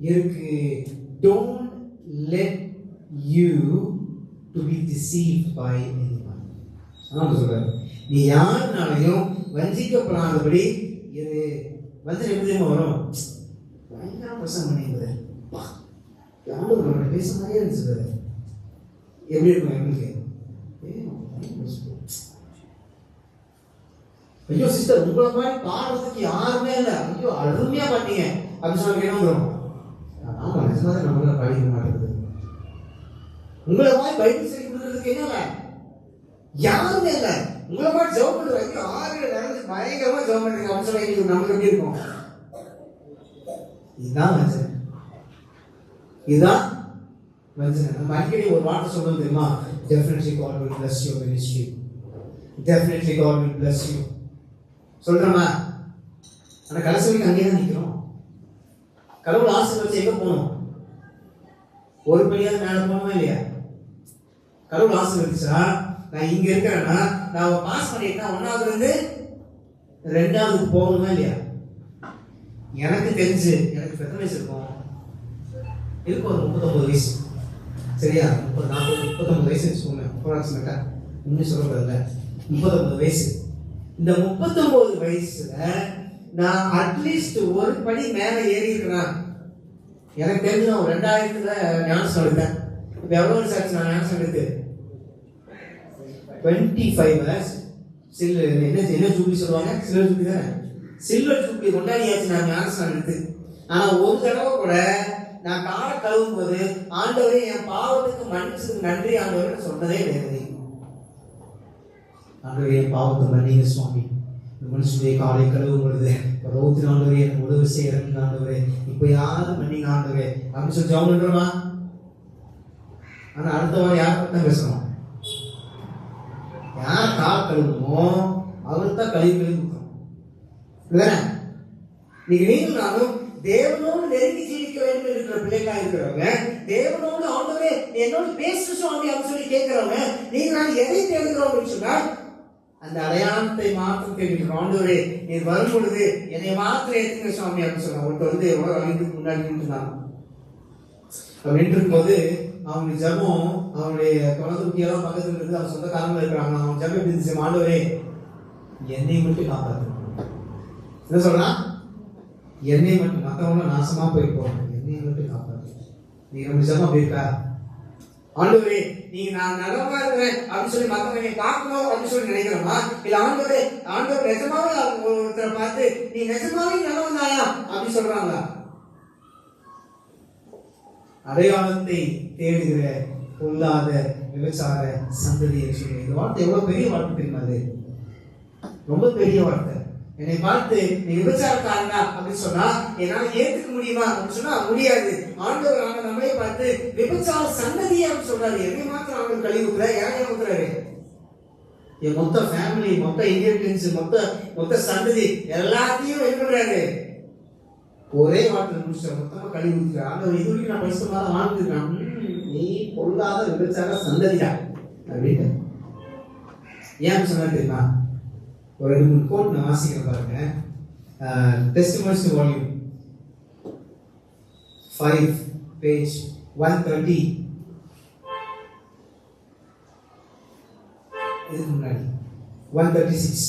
இருக்கு. Don't let you to be deceived by anyone. அதான் சொல்றாரு, நீ யாருனாலையும் வஞ்சிக்கப்படாதபடி இரு. வஞ்சனை எப்படி வரும்? பயங்கர பிரசங்கம் பண்ணிடுது, யாரும் பேச மாதிரியே இருந்துச்சு. எப்படி இருக்கும் எங்களுக்கு? ஐயோ சிஸ்டர், உங்களை மாதிரி பாடுறதுக்கு யாருமே இல்லை, ஐயோ அருமையா பாட்டீங்க அப்படின்னு சொல்லி என்ன வந்துடும்? ஆமா, நிஜமாக நம்மளால படிக்க மாட்டேங்குது. உங்களை மாதிரி பைபிள் சொல்லி கொடுக்கறதுக்கு என்ன இல்லை, யாருமே இல்லை. உங்களை மாதிரி ஜெபம் பண்றதுக்கு ஆறு நடந்து பயங்கரமா ஜெபம் பண்றீங்க அப்படின்னு சொல்லி நமக்கு எப்படி இருக்கும்? இதுதான் வஞ்சனை. இதுதான் வஞ்சனை. நம்ம அடிக்கடி ஒரு வார்த்தை சொல்றது தெரியுமா? Definitely God will bless your ministry. Definitely God will bless you. சொல்றோமா? ஆனா கடைசி வரைக்கும் அங்கேயே தான் நிற்கிறோம். கடவுள் ஆசீர்வதிச்சு எங்க போகணும்? ஒரு படியாவது மேல போகணுமா இல்லையா? கடவுள் ஆசீர்வதிச்சா நான் இங்க இருக்கிறேன்னா, நான் பாஸ் பண்ணிட்டேன்னா 1வது இருந்து 2வது போகணுமா இல்லையா? எனக்கு தெரிஞ்சு எனக்கு எத்தனை வயசு இருக்கும்? இருக்கும் ஒரு 39 வயசு. சரியா? 39 வயசு வச்சுக்கோங்க. அப்ராக்சிமேட்டா இன்னும் சொல்லக்கூடாதுல்ல, 39 வயசு. இந்த 39 வயசுல நான் அட்லீஸ்ட் ஒரு படி மேல ஏறி இருக்கிறேன். எனக்கு தெரிஞ்சு நான் 2000ல ஞானஸ்நானம் எடுத்தேன். இப்போ எவ்வளவு வருஷம் ஆச்சு நான் ஞானஸ்நானம் எடுத்து? 25 இயர்ஸ். என்ன ஜூப்ளி சொல்லுவாங்க? சில்வர் ஜூப்ளி தானே? சில்வர் ஜூப்ளி கொண்டாடியாச்சு நான் ஞானஸ்நானம் எடுத்து. ஆனா ஒரு தடவை கூட நான் காலை கழுவும் போது ஆண்டவரே என் பாவத்துக்கு மன்னிச்சதுக்கு நன்றி ஆண்டவரே சொன்னதே கிடையாது. ஆண்டவரே என் பாவத்தை மன்னிங்க சுவாமி, இந்த மனுஷனுடைய காலை கழுவும் பொழுது ரோத்திர ஆண்டவரே எனக்கு உதவி செய்யறேன் ஆண்டவரே, இப்ப யாரும் மன்னிங்க ஆண்டவரே அப்படின்னு சொல்லி ஜெபம் பண்றோமா? ஆனா அடுத்த வாரம் யாரை பத்தி தான் பேசணும்? யார் கால் கழுவுமோ அவருக்கு தான் கழுவி கொடுக்கணும். நீங்கள் நானும் தேவனோடு நெருங்கி ஜீவிக்க வேண்டும் இருக்கிற பிள்ளைகளா இருக்கிறவங்க, தேவனோடு ஆண்டவரே என்னோட பேசு சுவாமி அப்படின்னு சொல்லி கேட்கிறவங்க, நீங்க நான் எதை தேடுகிறோம் அப்படின்னு சொன்னால் அந்த அடையாளத்தை மாத்திரம் தேடிக்கிறோம். ஆண்டவரே நீ வரும் பொழுது என்னை மாத்திரம் ஏற்றுங்க சுவாமி அப்படின்னு சொன்னாங்க. ஒருத்தர் வந்து எவ்வளவு ஆண்டுக்கு முன்னாடி நின்றுனாங்க. அவர் நின்று போது அவனுடைய ஜபம், அவனுடைய குழந்தை குட்டியெல்லாம் பக்கத்துல இருந்து அவன் சொந்தக்காரங்க இருக்கிறாங்க. அவன் ஜபம் எப்படி இருந்துச்சு? ஆண்டவரே என்னை மட்டும் காப்பாற்று. என்ன சொல்றான்? என்னை மட்டும், மற்றவங்க நாசமா போயிருப்போம், என்னை மட்டும் காப்பாற்று. நீங்க நம்ம ஜபம் அப்படி இருக்கா? ஆண்டவரே நீங்க நான் நல்லவா இருக்கிறேன் அப்படின்னு சொல்லி மற்றவங்க என்னை பார்க்கணும் அப்படின்னு சொல்லி நினைக்கிறோமா? இல்ல ஆண்டவரே ஆண்டவர் நிஜமாவே ஒருத்தரை பார்த்து நீ நிஜமாவே நல்லவன் தாயா அப்படின்னு சொல்றாங்களா? அடையாளத்தை தேடுகிற பொல்லாத விபச்சார சந்ததி என்று சொல்லி இந்த வார்த்தை எவ்வளவு பெரிய வார்த்தை தெரியுமா? அது ரொம்ப பெரிய வார்த்தை. என்னை பார்த்து நீ விபச்சாரக்காரனா அப்படின்னு சொன்னா என்னால ஏத்துக்க முடியுமா அப்படின்னு சொன்னா முடியாது. ஆண்டவர் ஆன நம்மளே பார்த்து விபச்சார சந்ததியா அப்படின்னு சொல்றாரு. என்னை மாத்திரம் ஆண்டவர் கழிவு ஊத்துற, யாரையும் ஊத்துறாரு? என் மொத்த ஃபேமிலி, மொத்த இந்தியன்ஸ், மொத்த சந்ததி எல்லாத்தையும் வெல்றாரு. ஒரே வார்த்தை முடிச்ச மொத்தமா கழிவு ஊத்துற ஆண்டவர். இது வரைக்கும் நான் பரிசுத்தமா தான் வாழ்ந்துருக்கேன். நீ பொல்லாத விபச்சார சந்ததியா அப்படின்னு ஏன் சொன்னா தெரியுமா? ஒரு 2-3 கோட் நான் வாசிக்கிறேன் பாருங்க. Testimonies volume 5 page 130. இதுக்கு முன்னாடி 136.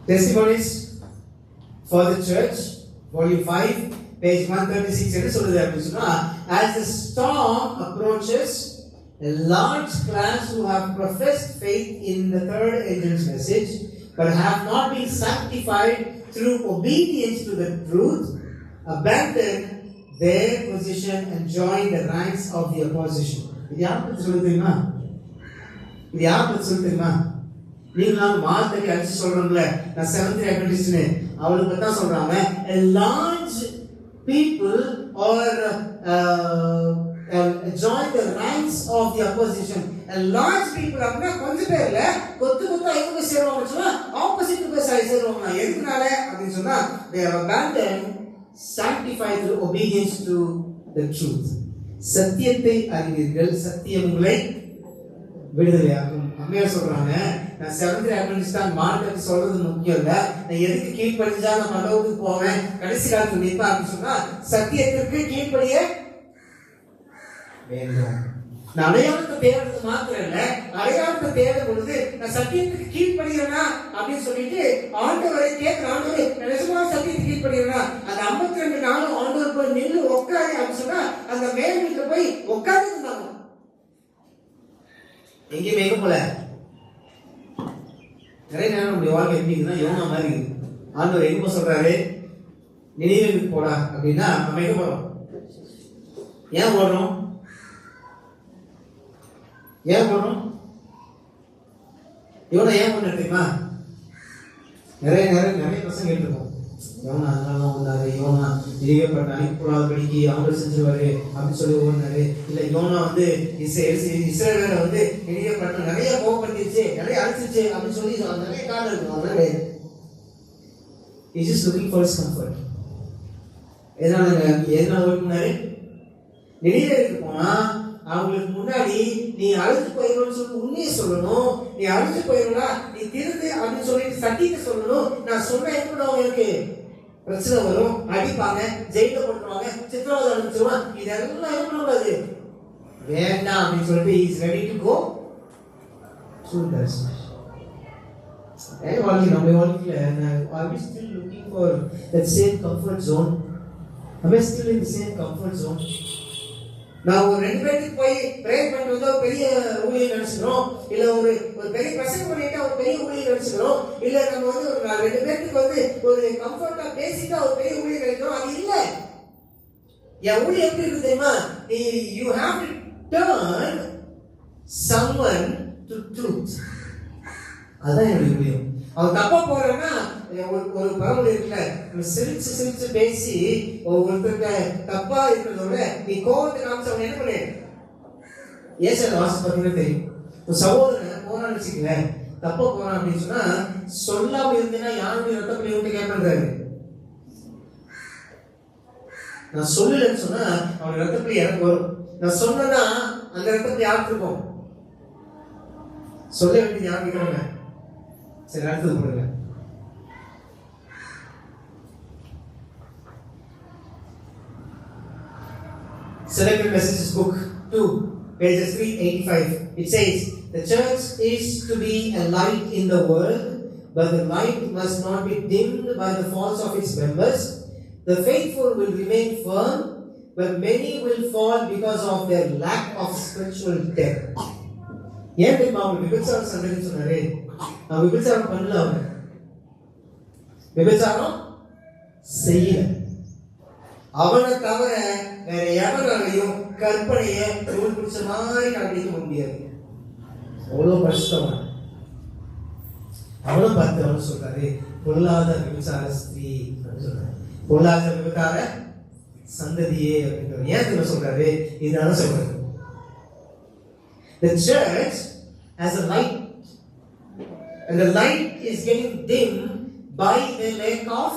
Testimonies for the Church, volume 5, page 136. என்ன சொல்லுது அப்படின்னு சொன்னா, as the storm approaches, a large class who have professed faith in the third angel's message but have not been sanctified through obedience to the truth abandon their position and join the ranks of the opposition. இது யாருக்கு சொல்லுது தெரியுமா? இது யார் பத்தி சொல்லி தெரியுமா? நீங்களாம் மார்த்தடி அடிச்சு சொல்றோம்ல, நான் செவன்த் டே அட்வென்டிஸ்ட்னு, அவளுக்கு பத்தி தான் சொல்றாங்க. A large people or join the ranks of the opposition. A large people அப்படின்னா கொஞ்சம் பேர் இல்ல, கொத்தா இவங்க சேருவாங்க சொன்னா ஆப்போசிட் போய் சேருவாங்க. எதுனால அப்படின்னு சொன்னா they have abandoned sanctified through obedience to the truth. சத்தியத்தை அறிவீர்கள், சத்தியம் உங்களை விடுதலையாகும். அம்மையார் சொல்றாங்க, நான் செவன்த் அட்வென்டிஸ்ட் தான் மார்க்கெட் சொல்றது முக்கியம் இல்ல, நான் எதுக்கு கீழ்ப்படிஞ்சா நான் மண்டபத்துக்கு போவேன், கடைசி காலத்துல நிற்பேன் அப்படின்னு சொன்னா சத்தியத்திற்கு கீழ்ப்படிய வேண்டும். நான் அடையாளத்தை தேடுறது மாத்திரம் இல்ல, அடையாளத்தை தேடும் பொழுது நான் சத்தியத்துக்கு கீழ்ப்படுகிறேனா அப்படின்னு சொல்லிட்டு ஆண்டவரை கேட்கிற, ஆண்டவரை நிஜமா சத்தியத்துக்கு கீழ்ப்படுகிறேனா? அந்த 52 நாளும் ஆண்டவர் போய் நின்று உட்காரு அப்படின்னு சொன்னா அந்த மேல் வீட்டுல போய் உட்கார்ந்து இருந்தாங்க. எங்கேயுமே எங்க போல. நிறைய நேரம் நம்முடைய வாழ்க்கை எப்படி இருக்குன்னா யோனா மாதிரி இருக்கு. ஆண்டவர் எங்க சொல்றாரு, நினைவுக்கு போடா அப்படின்னா நம்ம எங்க போறோம்? ஏன் போடுறோம்? ஏன் போடுறோம்? யோனா ஏன் போன தெரியுமா? நிறைய பசங்க கேட்டுருக்கோம். யோனா அதனால வந்தாரு, யோனா இதுவே பண்ண அனுப்பக்கூடாது படிக்கி அவங்க செஞ்சுருவாரு அப்படின்னு சொல்லி ஓடினாரு. இல்ல யோனா இஸ்ரேல வந்து நிறைய பண்ண நிறைய கோபப்படுத்திடுச்சு, நிறைய அழிச்சிருச்சு அப்படின்னு சொல்லி நிறைய காரணம் இருக்கும். அதனால is just looking for his comfort. எதனால ஓடினாரு? நினைவேற்கு போனா அவங்களுக்கு முன்னாடி நீ அழுது போயிடணும்னு சொல்லி உண்மையை சொல்லணும். நீ அழுது போயிடணும்னா நீ திருந்து அப்படின்னு சொல்லிட்டு சத்தியத்தை சொல்லணும். நான் சொன்ன எப்படி அவங்களுக்கு பிரச்சனை வரும், அடிப்பாங்க, ஜெயில போட்டுருவாங்க, சித்திரவதை அனுப்பிச்சிருவான். இதெல்லாம் இருக்கக்கூடாது, வேண்டாம் அப்படின்னு சொல்லிட்டு is ready to go to darshan. நம்ம வாழ்க்கையில are we still looking for that same comfort zone? Are we still in the same comfort zone? நான் ஒரு 2 பேருக்கு போய் ப்ரே பண்ணிட்டு வந்தா பெரிய ஊழியர் நினைச்சுக்கிறோம், இல்ல ஒரு பெரிய பிரசங்கம் பண்ணிட்டு ஒரு பெரிய ஊழியர் நினைச்சுக்கிறோம், இல்ல நம்ம வந்து ஒரு 2 பேருக்கு வந்து ஒரு கம்ஃபர்ட்டா பேசிட்டா ஒரு பெரிய ஊழியர் நினைக்கிறோம். அது இல்ல. என் ஊழியர் எப்படி இருக்கு தெரியுமா? you have to turn someone to truth. அதான் என்னுடைய ஊழியம். அவன் தப்பா போறேன்னா ஒரு பரவல் இருக்குல்ல, சிரிச்சு பேசி ஒருத்தருக்கு தப்பா இருக்கிறதோட நீ கோபத்தை காமிச்சு அவன் என்ன பண்ணு? ஏசாயா வாசி பார்த்தீங்கன்னா தெரியும். ஒரு சகோதரன் போறான்னு வச்சுக்கல, தப்பா போறான் அப்படின்னு சொன்னா சொல்லாம இருந்தேன்னா யாருடைய ரத்தப்படி விட்டு கேட்பறாரு. நான் சொல்லலன்னு சொன்னா அவன் ரத்தப்படி எனக்கு வரும். நான் சொன்னா அந்த ரத்தப்படி யாருக்கு இருக்கும்? சொல்ல வேண்டியது யாருக்கு இருக்கிறாங்க? சரி, அடுத்தது போடுங்க. Selected Messages Book 2, pages 385. It says, the church is to be a light in the world, but the light must not be dimmed by the faults of its members. The faithful will remain firm, but many will fall because of their lack of spiritual depth. ஏன் தெரியுமா? அவங்க விபச்சாரம் சண்டைன்னு சொன்னாரு. நான் விபச்சாரம் பண்ணல, அவங்க விபச்சாரம் செய்யல. அவனை தவிர வேற எவனாலையும் கற்பனைய தோல் பிடிச்ச மாதிரி கண்டுபிடிக்க முடியாது. அவ்வளவு பரிசுத்தவன். அவனும் பார்த்து அவனு சொல்றாரு, பொருளாத விபச்சார ஸ்திரீ அப்படின்னு சொல்றாரு, பொருளாத விபச்சார சந்ததியே அப்படின்றாரு. ஏன் தெரியுமா சொல்றாரு? இதனால சொல்றாரு, the church has a light, and the light is getting dim by the lack of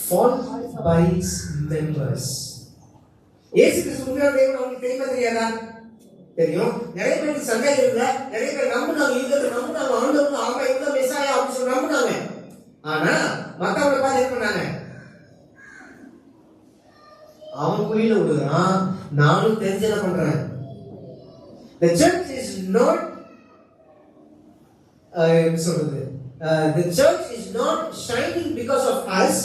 fault by its members. இயேசு கிறிஸ்து உண்மையான தேவன் அவங்களுக்கு தெரியுமா தெரியாதா? தெரியும். நிறைய பேருக்கு சந்தேகம் இல்ல, நிறைய பேர் நம்பினாங்க, யூதர்கள் நம்பினாங்க, ஆண்டவர் அவங்க இவங்க மெசாயா அப்படின்னு சொல்லி நம்பினாங்க. ஆனா மத்தவங்க பார்த்து என்ன பண்ணாங்க? அவன் குழியில விடுறான், நானும் தெரிஞ்சு என்ன பண்றேன்? The church is not the church is not shining because of us,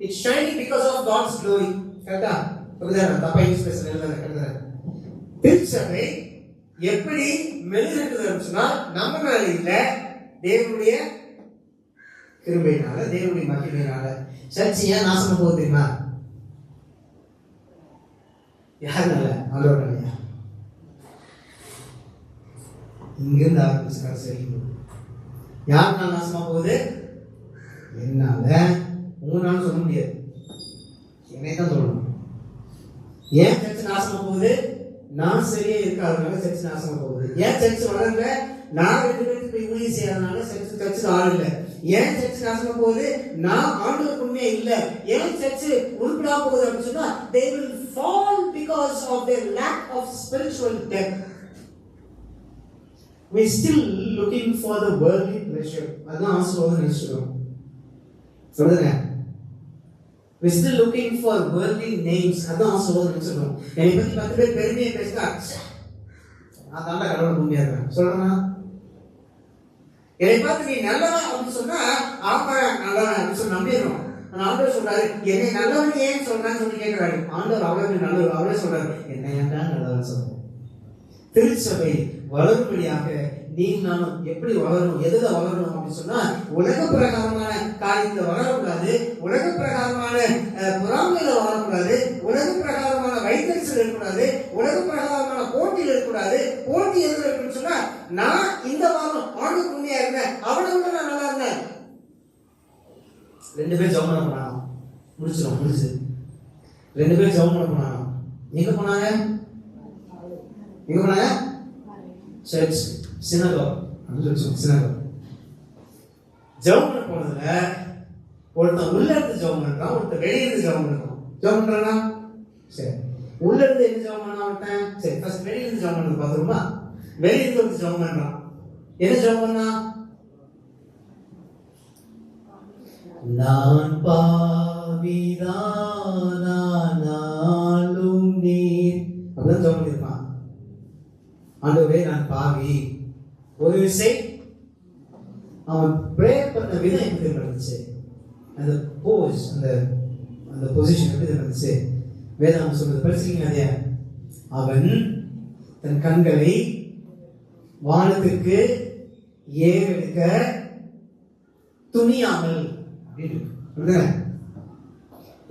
it's shining because of God's glory. கரெக்ட்டா? அப்படிதான் தப்பா யூஸ் பேசுறேன். கரெக்ட்டா? திருச்சபை எப்படி மெலிஞ்சிருக்குதுன்னு சொன்னா நம்ம மேல இல்ல, தேவனுடைய கிருபையினால, தேவனுடைய மகிமையினால. சர்ச் ஏன் நாசமா போகுது தெரியுமா? யாருனால? ஆண்டவரால. இங்கிருந்து ஆரம்பிச்சு கடைசி வரைக்கும் யாருனால நாசமா போகுது? என்னால. உங்களால சொல்ல முடியாது, என்னை தான் சொல்லணும். ஏன் சர்ச்சை நாசமா போகுது? நான் சரியா இருக்காதனால சர்ச்சை நாசமா போகுது. ஏன் சர்ச்சை வளரல? நான் 2 பேருக்கு போய் ஊழியம் செய்யாதனால சர்ச்சுக்கு ஆள் இல்லை. ஏன் சர்ச்சை நாசமா போகுது? நான் ஆண்டவருக்கு உண்மையா இல்லை. ஏன் சர்ச்சை உருப்படா போகுது அப்படின்னு சொன்னா they will fall because of their lack of spiritual depth. We still looking for the worldly pleasure. அதான் ஆசீர்வாதம் நினைச்சுக்கிறோம். சொல்லுங்க. We still looking for worldly names. அதான் ஆசீர்வாதம் நினைச்சுக்கிறோம். என்னை பத்தி 10 பேர் பெருமையை பேசினா நான் தாண்டா கடவுளை உண்மையா இருக்கேன் சொல்றேன்னா, என்னை பார்த்து நீ நல்லவன் அப்படின்னு சொன்னா ஆமா நல்லவன் அப்படின்னு சொல்லி நம்பிடுறோம். ஆனா ஆண்டவர் சொல்றாரு என்னை நல்லவன் ஏன் சொல்றான்னு சொல்லி கேட்கிறாரு. ஆண்டவர் அவ்வளவு நல்லவர். அவரே சொல்றாரு என்னை ஏன்டா நல்லவன் சொல்றேன். திருச்சபை வளரும்படியாக நீ நானும் எப்படி வளரணும், எதுல வளரணும் அப்படின்னு சொன்னா உலக பிரகாரமான காரியத்துல வளரக்கூடாது, உலக பிரகாரமான பொறாமையில வளரக்கூடாது, உலக பிரகாரமான வைத்தறிச்சல் இருக்கக்கூடாது, உலக பிரகாரமான போட்டியில் இருக்கக்கூடாது. போட்டி எதுல இருக்குன்னு சொன்னா நான் இந்த வாரம் ஆண்டுக்கு உண்மையா இருந்தேன், அவனை விட நான் நல்லா இருந்தேன். 2 பேர் ஜெபம் பண்ண போனாங்க, முடிச்சு 2 பேர் ஜெபம் பண்ண போனாங்க. எங்க போனாங்க? சர்ச், சினகோக் அப்படின்னு சொல்லி சினகோக். ஜெபம் பண்ண போனதுல ஒருத்தன் உள்ள இருந்து ஜெபம் பண்றான், ஒருத்தன் வெளியில இருந்து ஜெபம் பண்றான். ஜெபம் பண்றானா? சரி. உள்ள இருந்து என்ன ஜெபம் பண்ணா ஒருத்தன்? சரி, ஃபர்ஸ்ட் வெளியில இருந்து ஜெபம் பண்ணது பாத்துருமா? வெளியில இருந்து வந்து ஜெபம் பண்றான். என்ன ஜெபம் பண்ணா? நான் பாவிதானாலும் நீர் அப்படிதான் ஜெபம் பண்ணிருப்பான். ஆண்டவரே நான் பாவி. ஒரு விஷயம் அவன் பிரேயர் பண்ண விதம் எப்படி இருந்துச்சு, அந்த போஸ், அந்த பொசிஷன் எப்படி இருந்துச்சு? வேதாகம் சொல்றது படிச்சிருக்கீங்க அதே. அவன் தன் கண்களை வானத்திற்கு ஏறெடுக்க துணியாமல் அப்படின்னு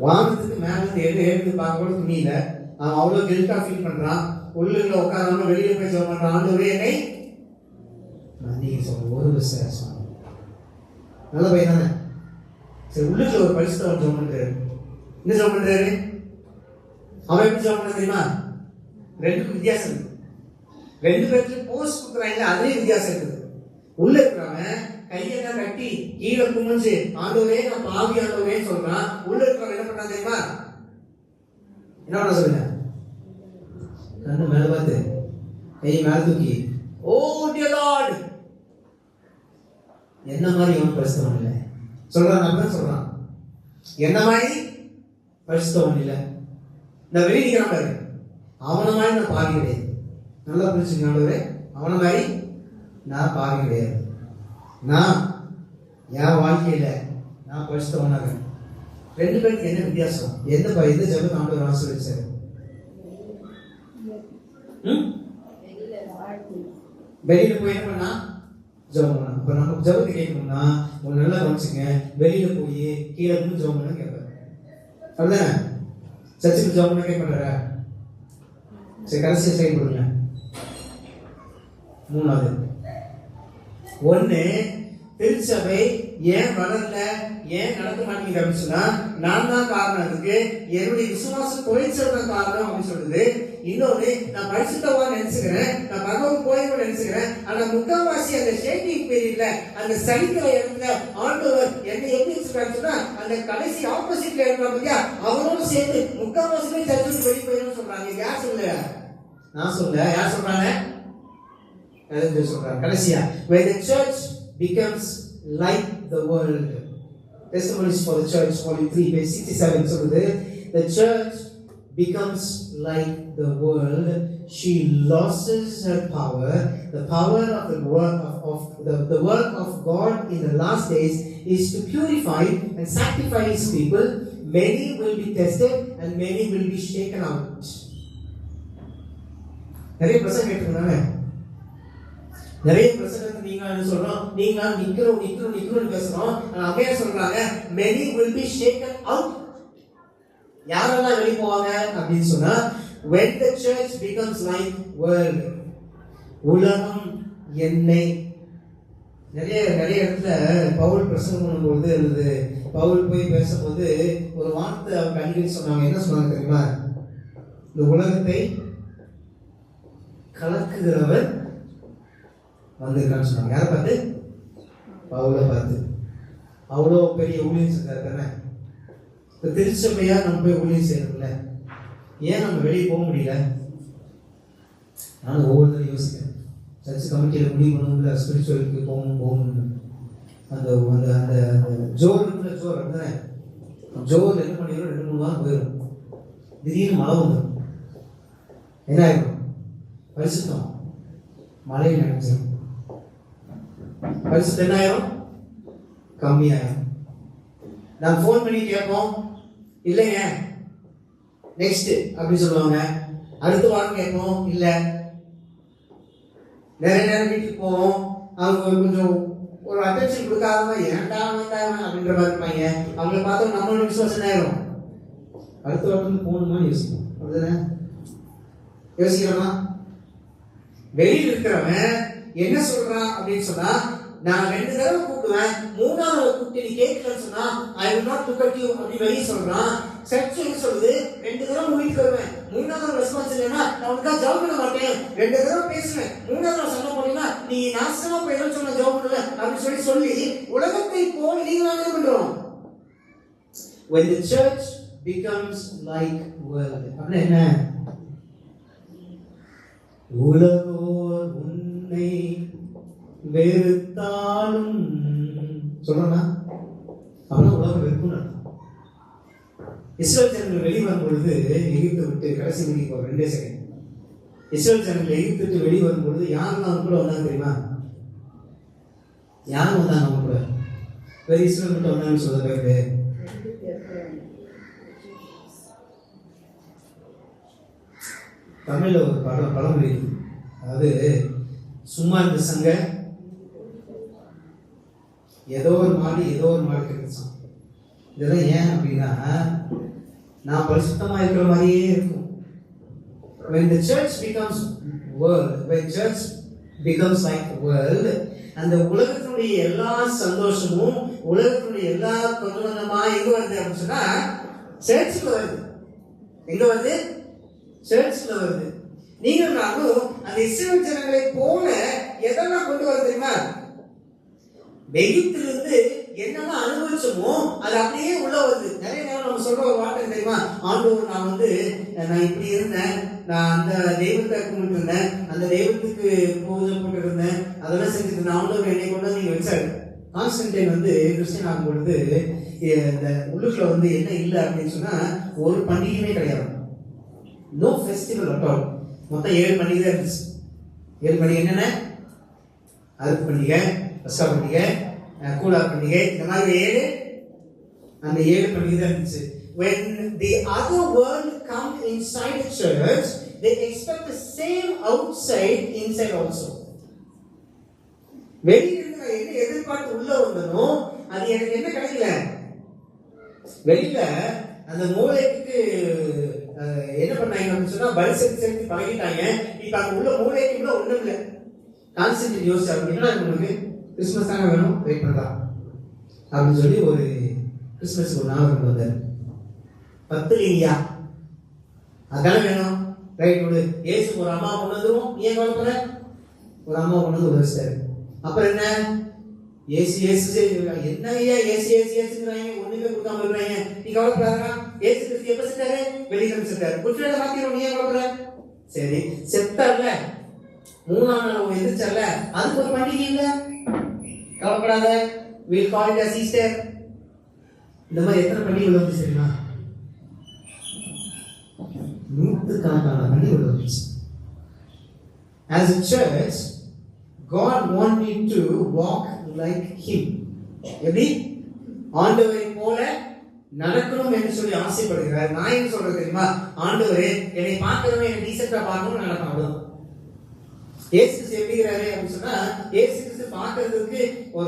வானத்துக்கு மேல எடுத்து பார்க்க கூட துணியில அவன் அவ்வளவு கில்ட்டா ஃபீல் பண்றான். உள்ளுக்குள்ள உட்காராம வெளியில போய் ஜெபம் பண்றான். ஆண்டவரே என்னை நீங்க சொல்ற ஒரு விசுவாசம் நல்ல பையன் தானே. சரி, உள்ளுக்குள்ள ஒரு பரிசுத்தவன் ஜெபம் பண்றாரு. என்ன ஜெபம் பண்றாரு? அவன் எப்படி ஜெபம் பண்ண தெரியுமா? 2க்கும் வித்தியாசம் இருக்கு. 2 பேருக்கு போஸ்ட் கொடுக்குறாங்க, அதுலயும் வித்தியாசம் இருக்குது. உள்ள இருக்கிறவன் கையெல்லாம் கட்டி கீழே குமிஞ்சு ஆண்டவரே நான் பாவி ஆண்டவரே சொல்றான். உள்ள இருக்கிறவன் என்ன பண்ணா தெரியுமா? என்ன பண்ண சொல்லுங்க? கண்ணு மேல பார்த்து கை மேல தூக்கி ஓ டியர் லார்ட் என்ன மாதிரி அவன் பரிசுத்தவன் இல்லை சொல்றான். அப்படிதான் சொல்றான். என்ன மாதிரி பரிசுத்தவன் இல்லை. இந்த வெளியிக்கிறான் பாரு, அவனை மாதிரி நான் பாவி கிடையாது. நல்லா புரிச்சுங்க ஆண்டவரே, அவனை மாதிரி நான் பாவி கிடையாது. நான் என் வாழ்க்கையில நான் பரிசுத்தவனாக. 2 பேருக்கு என்ன வித்தியாசம்? எந்த ஜெபத்தை ஆண்டவர் ஆசீர்வதிச்சாரு? வெளியில போய் என்ன பண்ணா ஜெபம் பண்ணா. இப்ப நம்ம ஜெபத்தை கேட்கணும்னா ஒரு நல்லா கவனிச்சுங்க, வெளியில போய் கீழே போய் ஜெபம் பண்ண கேட்பாரு. அப்படிதானே? சர்ச்சுக்கு ஜெபம் பண்ண கேட்க மாட்டாரா? சரி, கடைசியா செயல்படுங்க. 3வது ஒண்ணு, திருச்சபை ஏன் வளரல, ஏன் நடக்க மாட்டேங்குது அப்படின்னு சொன்னா நான் தான் காரணம். அதுக்கு என்னுடைய விசுவாசம் குறைச்சல்ற காரணம் அப்படின்னு சொல்லுது. இன்னொன்னு, நான் பரிசுத்தவா நினைச்சுக்கிறேன், நான் பகவான் போய் நினைச்சுக்கிறேன். ஆனா முக்கால்வாசி அந்த ஷேக்கிங் பீரியட்ல அந்த சனிக்கிழமை இருந்த ஆண்டவர் என்ன எப்படி சொல்றாருன்னா அந்த கடைசி ஆப்போசிட்ல இருக்கிற பத்தியா அவரோட சேர்ந்து முக்கால்வாசி போய் சர்ச்சுக்கு வெளியே போயிடும் சொல்றாங்க. யார் சொல்ல? நான் சொல்ல. யார் சொல்றாங்க? சொல்றாங்க கடைசியா. When the church becomes like the world. Testimonies for the Church, volume 3, page 67 சொல்லுது, the church becomes like the world. She loses her power. The power of the work of God in the last days is to purify and sanctify His people. Many will be tested and many will be shaken out. நிறைய பிரசங்கம் கேட்டுருந்தாங்க. நிறைய பிரசங்கத்தை நீங்க சொல்றோம், நீங்க நிக்கிறோம் பேசுறோம். அப்படியே சொல்றாங்க many will be shaken out. யாரெல்லாம் வெளியே போவாங்க அப்படின்னு சொன்னா when the church becomes like world. உலகம் என்னை. நிறைய இடத்துல பவுல் பிரசங்கம் பண்ணும்போது அல்லது பவுல் போய் பேசும்போது ஒரு வார்த்தை அவங்க அடிக்கடி சொன்னாங்க. என்ன சொன்னாங்க தெரியுமா? இந்த உலகத்தை கலக்குகிறவர் வந்திருக்கான்னு சொன்னாங்க. யாரை பார்த்து? பவுலை பார்த்து. அவ்வளோ பெரிய ஊழியம் செஞ்சார் தானே. இப்போ திருச்சபையா நம்ம போய் ஊழியம் செய்யணும்ல, ஏன் நம்ம வெளியே போக முடியல? நானும் ஒவ்வொருத்தரும் யோசிக்கிறேன். சர்ச் கமிட்டியில் முடிவு பண்ணுவோம்ல, ஸ்பிரிச்சுவலுக்கு போகணும்னு. அந்த அந்த அந்த ஜோர் இருக்குல்ல, ஜோர் அப்படிதானே. ஜோர் என்ன பண்ணிடும், 2-3 வாரம் போயிடும். திடீர்னு மழை வந்துடும். என்ன ஆயிடும்? பரிசுத்தம் மழையில் நினைச்சிடும். பரிசுத்தம் என்ன ஆயிரும்? கம்மியாயிரும். நான் ஃபோன் பண்ணி கேட்போம், இல்லைங்க நெக்ஸ்ட் அப்படி சொல்லுவாங்க. அடுத்த வாரம் கேட்போம், இல்லை. நிறைய நேரம் வீட்டுக்கு போவோம், அவங்க கொஞ்சம் ஒரு அட்டென்ஷன் கொடுக்காம ஏன்டா வந்தாங்க அப்படின்ற மாதிரி இருப்பாங்க. அவங்களை பார்த்தோம் நம்மளோட விசுவாசம் ஆயிரும். அடுத்த வாரத்துக்கு போகணுமான்னு யோசிப்போம். அப்படிதானே? யோசிக்கிறோமா? வெளியில் இருக்கிறவன் என்ன சொல்றான் அப்படின்னு சொன்னா, நான் 2 தடவை கூப்பிடுவேன், 3வது கூப்பிட்டு நீ கேட்கலன்னு சொன்னா I will not look at you அப்படி வெளியே சொல்றான். சர்ச் என்ன சொல்லுது? 2 தடவை வீட்டுக்கு வருவேன், 3வது ரெஸ்பான்ஸ் இல்லைன்னா நான் உனக்கா ஜாப் பண்ண மாட்டேன். 2 தடவை பேசுவேன், 3வது சண்டை போனீங்கன்னா நீ நாசமா போயிடும் சொன்ன ஜாப் பண்ணுவேன் அப்படின்னு சொல்லி உலகத்தை போல் நீங்க என்ன பண்றோம்? When the church becomes like world. அப்படின்னா என்ன? உலகோர் உன்னை வெறுத்தாலும் சொல்றா அவனா உலகம் வெறுக்கும். இஸ்ரேல் ஜனங்கள் வெளியே வரும்பொழுது எகிப்தை விட்டு கடைசி முடிக்கு போற 2 செகண்ட். இஸ்ரேல் ஜனங்கள் எகிப்தை விட்டு வெளியே வரும்பொழுது யாரெல்லாம் அவங்க கூட வந்தாங்க தெரியுமா? யாரும் வந்தாங்க அவங்க கூட? வேற இஸ்ரேல் விட்டு வந்தாங்கன்னு சொல்ல பேரு. தமிழ்ல ஒரு பழமொழி இருக்கு. அதாவது சும்மா இருந்த சங்க ஏதோ ஒரு மாடு கிடைச்சான். இதெல்லாம் ஏன் அப்படின்னா நான் பரிசுத்தமா இருக்கிற மாதிரியே இருக்கும். When the church becomes world, when church becomes like world, அந்த உலகத்தினுடைய எல்லா சந்தோஷமும் உலகத்தினுடைய எல்லா கொஞ்சமா எங்க வருது அப்படின்னு சொன்னா சர்ச்சுக்கு வருது. எங்க வருது? சர்ச்சுல வருது. நீங்கள் நானும் அந்த இஸ்ரவேல் ஜனங்களை போல எதெல்லாம் கொண்டு வர தெரியுமா? எகிப்திலிருந்து என்னெல்லாம் அனுபவிச்சோமோ அது அப்படியே உள்ள வருது. நிறைய நேரம் நம்ம சொல்ற ஒரு வார்த்தை தெரியுமா? ஆண்டவர் நான் இப்படி இருந்தேன், நான் அந்த தெய்வத்தை கும்பிட்டு இருந்தேன், அந்த தெய்வத்துக்கு பூஜை போட்டு இருந்தேன், அதெல்லாம் செஞ்சுட்டு இருந்தேன். ஆண்டவர் என்னை கொண்டு நீங்க வச்சாரு. கான்ஸ்டன்டைன் கிறிஸ்டியன் ஆகும் பொழுது இந்த உள்ளுக்குள்ள என்ன இல்லை அப்படின்னு சொன்னா ஒரு பண்டிகையுமே கிடையாது. No festival at all. மொத்தம் 7 பண்டிகை தான் இருந்துச்சு. 7 பண்டிகை என்னென்ன? அறுப்பு பண்டிகை, பஸ்கா பண்டிகை, கூடா பண்டிகை, இந்த மாதிரி 7 பண்டிகை தான் இருந்துச்சு. When the other world come inside the church, they expect the same outside inside also. வெளியிலிருந்து நான் என்ன எதிர்பார்த்து உள்ள வந்தனோ அது எனக்கு என்ன கிடைக்கல. வெளியில அந்த மூளைக்கு என்ன பண்ணாங்க அப்படின்னு சொன்னா பலி செலுத்தி பழகிட்டாங்க. இப்ப அங்க உள்ள மூளைக்கு கூட ஒண்ணும் இல்லை. கான்சென்ட்ரேட் யோசிச்சாங்க, என்ன உங்களுக்கு கிறிஸ்துமஸ் தாங்க வேணும், வெயிட் பண்ணா அப்படின்னு சொல்லி ஒரு கிறிஸ்துமஸ் ஒரு நாள் கொண்டு வந்தார். 10 இல்லையா அதான வேணும், ரைட் விடு. ஏசு ஒரு அம்மா கொண்டு வந்துருவோம், நீ ஏன் கவலைப்படுற? ஒரு அம்மா கொண்டு வந்து வச்சிட்டாரு. அப்புறம் என்ன? ஏசு என்ன ஐயா ஏசுங்கிறாங்க, ஒண்ணுமே கொடுக்காம இருக்கிறாங்க, நீ கவலைப்படாதா? ஏசு கிறிஸ்து எப்ப செத்தாரு? வெள்ளிக்கிழமை செத்தாரு. குற்றவாளி மாத்திரம் நீ ஏன் கவலைப்படுற? சரி, செத்தார்ல 3ஆம் நாள் எந்திரிச்சார்ல, அதுக்கு ஒரு பண்டிகை இல்ல, கவலைப்படாத, we'll call it as Easter. இந்த மாதிரி எத்தனை பண்டிகைகள் வந்து சரிங்களா? 100கணக்கான பண்டிகைகள் வந்துச்சு. As a church, God wants me to walk like Him. எப்படி? ஆண்டவரை போல நடக்கணும் என்று சொல்லி ஆசைப்படுகிறார். நான் என்ன சொல்றது தெரியுமா? ஆண்டவரே என்னை பார்க்கறவன் என்னை டீசென்ட்டா பார்க்கணும்னு நடக்கணும். அவ்வளவுதான். ஏசு கிறிஸ்து எப்படிங்கிறாரு அப்படின்னு சொன்னா, ஏசு கிறிஸ்து பார்க்கறதுக்கு ஒரு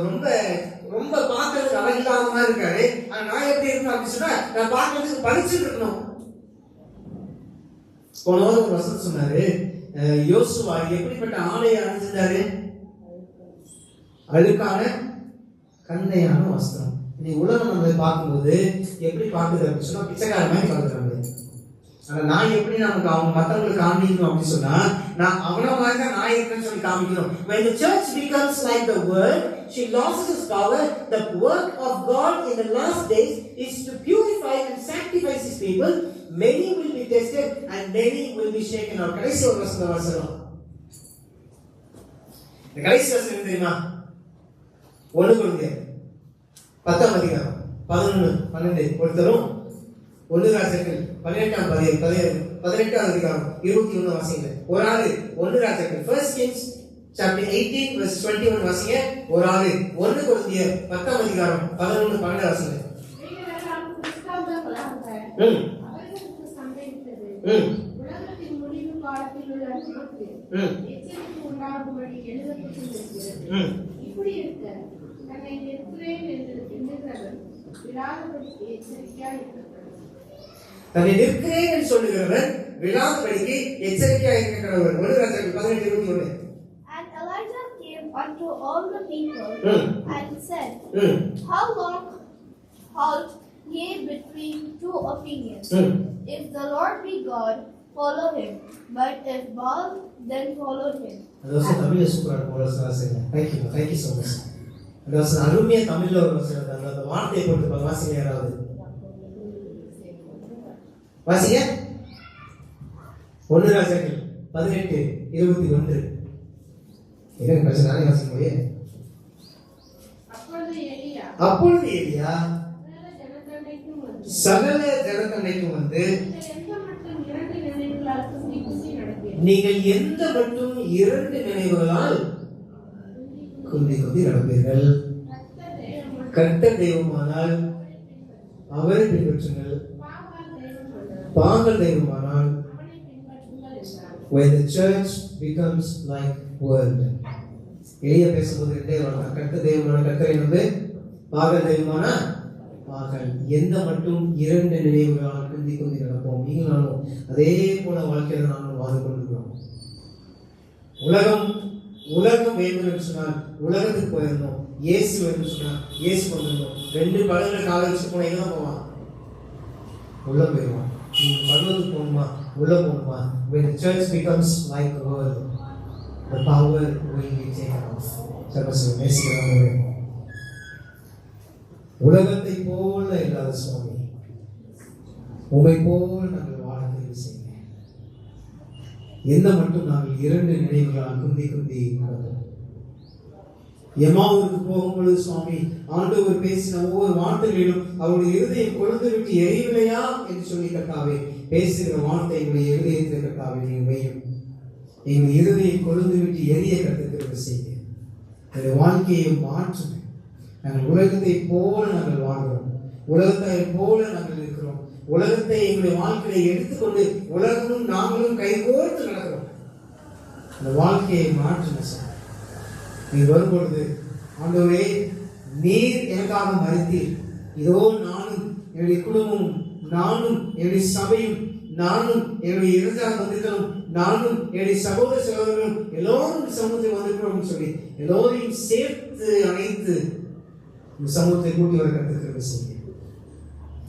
ரொம்ப பார்க்கறதுக்கு அழகில்லாத மாதிரி இருக்காரு. ஆனா நான் எப்படி இருக்கணும் அப்படின்னு சொன்னா, நான் பார்க்கறதுக்கு பளிச்சுன்னு இருக்கணும். போன வாரம் ஒரு வசனம் சொன்னாரு, யோசுவா எப்படிப்பட்ட ஆடையை அணிஞ்சிருந்தாரு? அழுக்கான கண்ணையான வஸ்திரம். இன்னைக்கு உலகம் நம்மளை பார்க்கும்போது எப்படி பார்க்குது அப்படின்னு சொன்னா பிச்சைக்கார மாதிரி பார்க்குறாங்க. ஆனா நான் எப்படி நமக்கு அவங்க மற்றவங்களுக்கு காமிக்கணும் அப்படின்னு சொன்னா நான் அவன மாதிரி தான் நான் இருக்கேன்னு சொல்லி காமிக்கணும். When the church becomes like the world, she loses its power. The work of God in the last days is to purify and sanctify His people. Many will be tested and many will be shaken out. கடைசி ஒரு வசனம். இந்த கடைசி வசனம் தெரியுமா? 1 கொரிந்தியர் 10ஆம் அதிகாரம் 11 12 ஒருத்தரும் 1 ராஜாக்கள் 18ஆம் அதிகாரம் 21 வாசிங்க. ஒரு ஆளு 1 ராஜாக்கள் First Kings chapter 18 verse 21 வாசிங்க. ஒரு ஆளு 1 கொரிந்தியர் 10ஆம் அதிகாரம் 11 12 வாசிங்க. அவர்களுக்கு சம்பவித்தது உலகத்தின் முடிவு காலத்தில் உள்ள நமக்கு எச்சரிக்கை உண்டாகும்படி எழுதப்பட்டிருக்கிறது. இப்படி இருக்க தன்னை நிற்கிறேன் என்று எண்ணுகிறவன் விடாதபடிக்கு எச்சரிக்கையாய் இருக்கப்படுவான். தன்னை நிற்கிறேன் என்று சொல்லுகிறவன் விடாதபடிக்கு எச்சரிக்கையாய் இருக்கிறவர். 1 ராஜாக்கள் 18:21. And Elijah came unto all the people and said, How long halt ye between two opinions? If the Lord be God, follow him. But if Baal, then follow him. அதாவது தமிழ்ல சூப்பரா போறீங்க. Thank you so much. அதாவது அருமையா தமிழ்ல ஒரு வசனம் அந்த வார்த்தையை போட்டு வாசிங்க யாராவது. வாசிங்க. 1 ராஜாக்கள் 18:21. என்ன பிரச்சனை நானே வாசிக்க முடியும். அப்பொழுது எலியா சகல ஜனத்தண்டைக்கும் வந்து நீங்கள் எந்த மட்டும் 2 நினைவுகளால் குந்தி நடப்பீர்கள். கர்த்தர் தெய்வமானால் அவரை பின்பற்றுங்கள், பாங்கள் தெய்வமானால் when the church becomes like world. எலியா பேசும்போது 2 வார்த்தை கர்த்தர் தெய்வமான கர்த்தரை வந்து பாங்கள் தெய்வமான பாங்கள் எந்த மட்டும் 2 நினைவுகளால் குந்தி நடப்போம். நீங்களும் அதே போல வாழ்க்கையில நானும் வாழ்ந்து கொண்டிருக்கிறோம். உலகம் வேண்டும் என்று சொன்னால் உலகத்துக்கு போயிருந்தோம். இயேசு வேண்டும் சொன்னா இயேசு கொண்டிருந்தோம். 2 பழங்களை கால வச்சு போனா எங்க போவான்? உள்ள போயிடுவான். பழத்துக்கு போகணுமா உள்ள போகணுமா? when the church becomes like the world, the power will be taken off. சர்வசக்தி நேசிக்கிறவர்களே, உலகத்தை போல இல்லாத சுவாமி உம்மை போல நாங்கள் வாழ தேர்வு செய்யுங்க. எந்த மட்டும் நாங்கள் 2 நினைவுகளால் குந்தி நடந்தோம். எம்மாவூருக்கு போகும்பொழுது சுவாமி ஆண்டவர் பேசின ஒவ்வொரு வார்த்தைகளிலும் அவருடைய இருதயம் கொழுந்து விட்டு எரியவில்லையா என்று சொல்லி கர்த்தாவே பேசுகிற வார்த்தை எங்களுடைய இருதயத்தில் கர்த்தாவே நீங்கள் வையும். எங்கள் இருதயம் கொழுந்து விட்டு எரிய கற்றுக்கிறது செய்யுங்க. எங்களுடைய வாழ்க்கையை மாற்றுங்க. நாங்கள் உலகத்தை போல நாங்கள் வாழ்கிறோம். உலகத்தை போல நாங்கள் இருக்கிறோம். உலகத்தை எங்களுடைய வாழ்க்கையை எடுத்துக்கொண்டு உலகமும் நாங்களும் கைகோர்த்து நடக்கிறோம். அந்த வாழ்க்கையை மாற்றுங்க சார். நீ வரும்பொழுது ஆண்டவரே நீர் எனக்காக மரித்தீர். இதோ நானும் என்னுடைய குடும்பமும் நானும் என்னுடைய சபையும் நானும் என்னுடைய இரண்டாம் வந்திருக்கிறோம் நானும் என்னுடைய சகோதர சகோதரர்களும் எல்லோரும் சமூகத்தில் வந்திருக்கிறோம் சொல்லி எல்லோரையும் சேர்த்து அணைத்து இந்த சமூகத்தை கூட்டி வர கற்றுக்கிறது செய்ய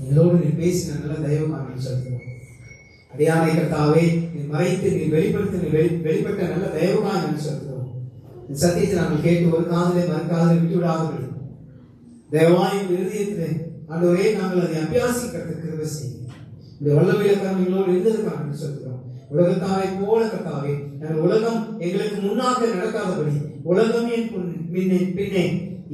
எங்களோடு நீ பேசின நல்ல தெய்வமாக சொல்லுவோம். அடியானை கர்த்தாவே நீ மறைத்து நீ வெளிப்படுத்தி வெளிப்பட்ட நல்ல தெய்வமாக சொல்லுவோம். இந்த சத்தியத்தை நாங்கள் கேட்டு ஒரு காதலை மறுக்காதலை விட்டு விடாதபடி தேவாயும் இருதயத்திலே ஆண்டவரே நாங்கள் அதை அபியாசிக்கிறதுக்கு செய்யும். இந்த வல்லமையில கர்மங்களோடு இருந்ததுக்காக சொல்கிறோம். உலகத்தாரை போல கர்த்தாவே நாங்கள் உலகம் எங்களுக்கு முன்னாக நடக்காதபடி உலகம் என் பின்னே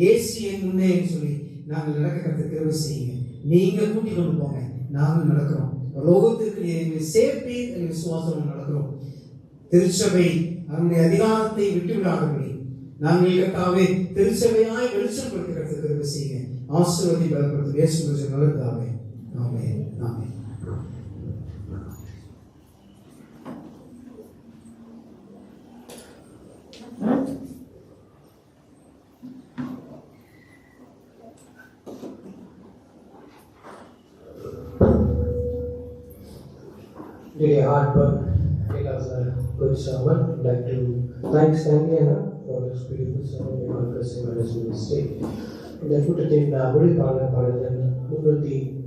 இயேசு என் முன்னே சொல்லி நாங்கள் நடக்க கற்றுக்கிறவ செய்யுங்க. நீங்க கூட்டிக் கொண்டு போங்க, நாங்கள் நடக்கிறோம். லோகத்திற்கு எங்களை சேர்த்து எங்கள் விசுவாசம் நடக்கிறோம். திருச்சபை அவருடைய அதிகாரத்தை விட்டு விடாதபடி நாங்கள் கர்த்தாவே திருச்சபையாய் வெளிச்சம் கொடுத்து கற்றுக்கிறவ செய்யுங்க. ஆசீர்வதி பலப்படுத்த இயேசு கிறிஸ்து நல்லதாவே. ஆமென் ஆமென். Really hard work. It was a good sermon. I'd like to thank Stanley for this beautiful sermon. us in our resident state. இந்த கூட்டத்தின் ஒளிப்பாளர் பாடல் 330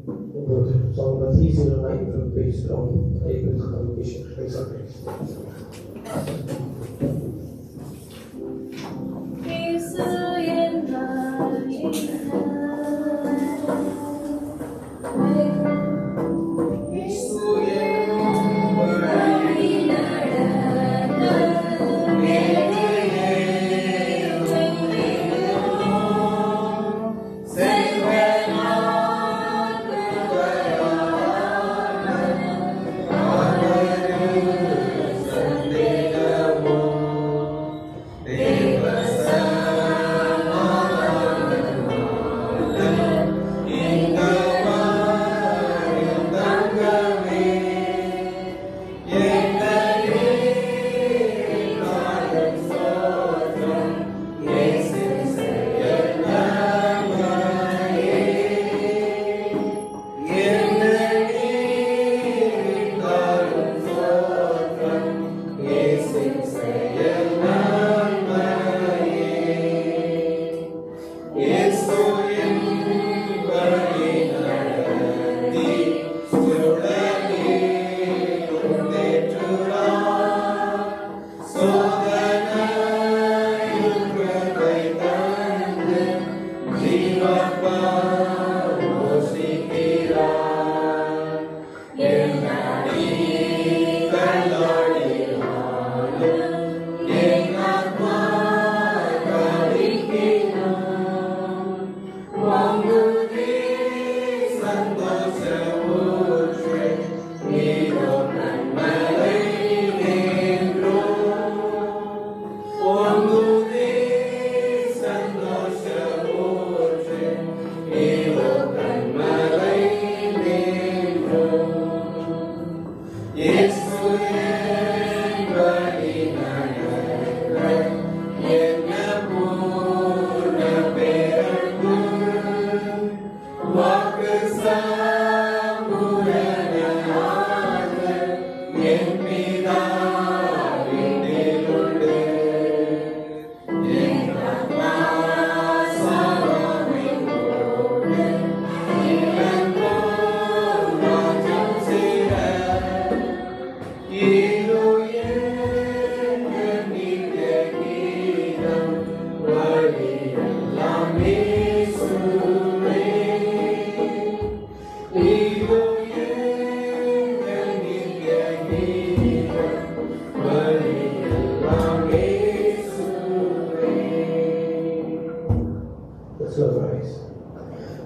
song number 309 from page from April Communication. Praise God.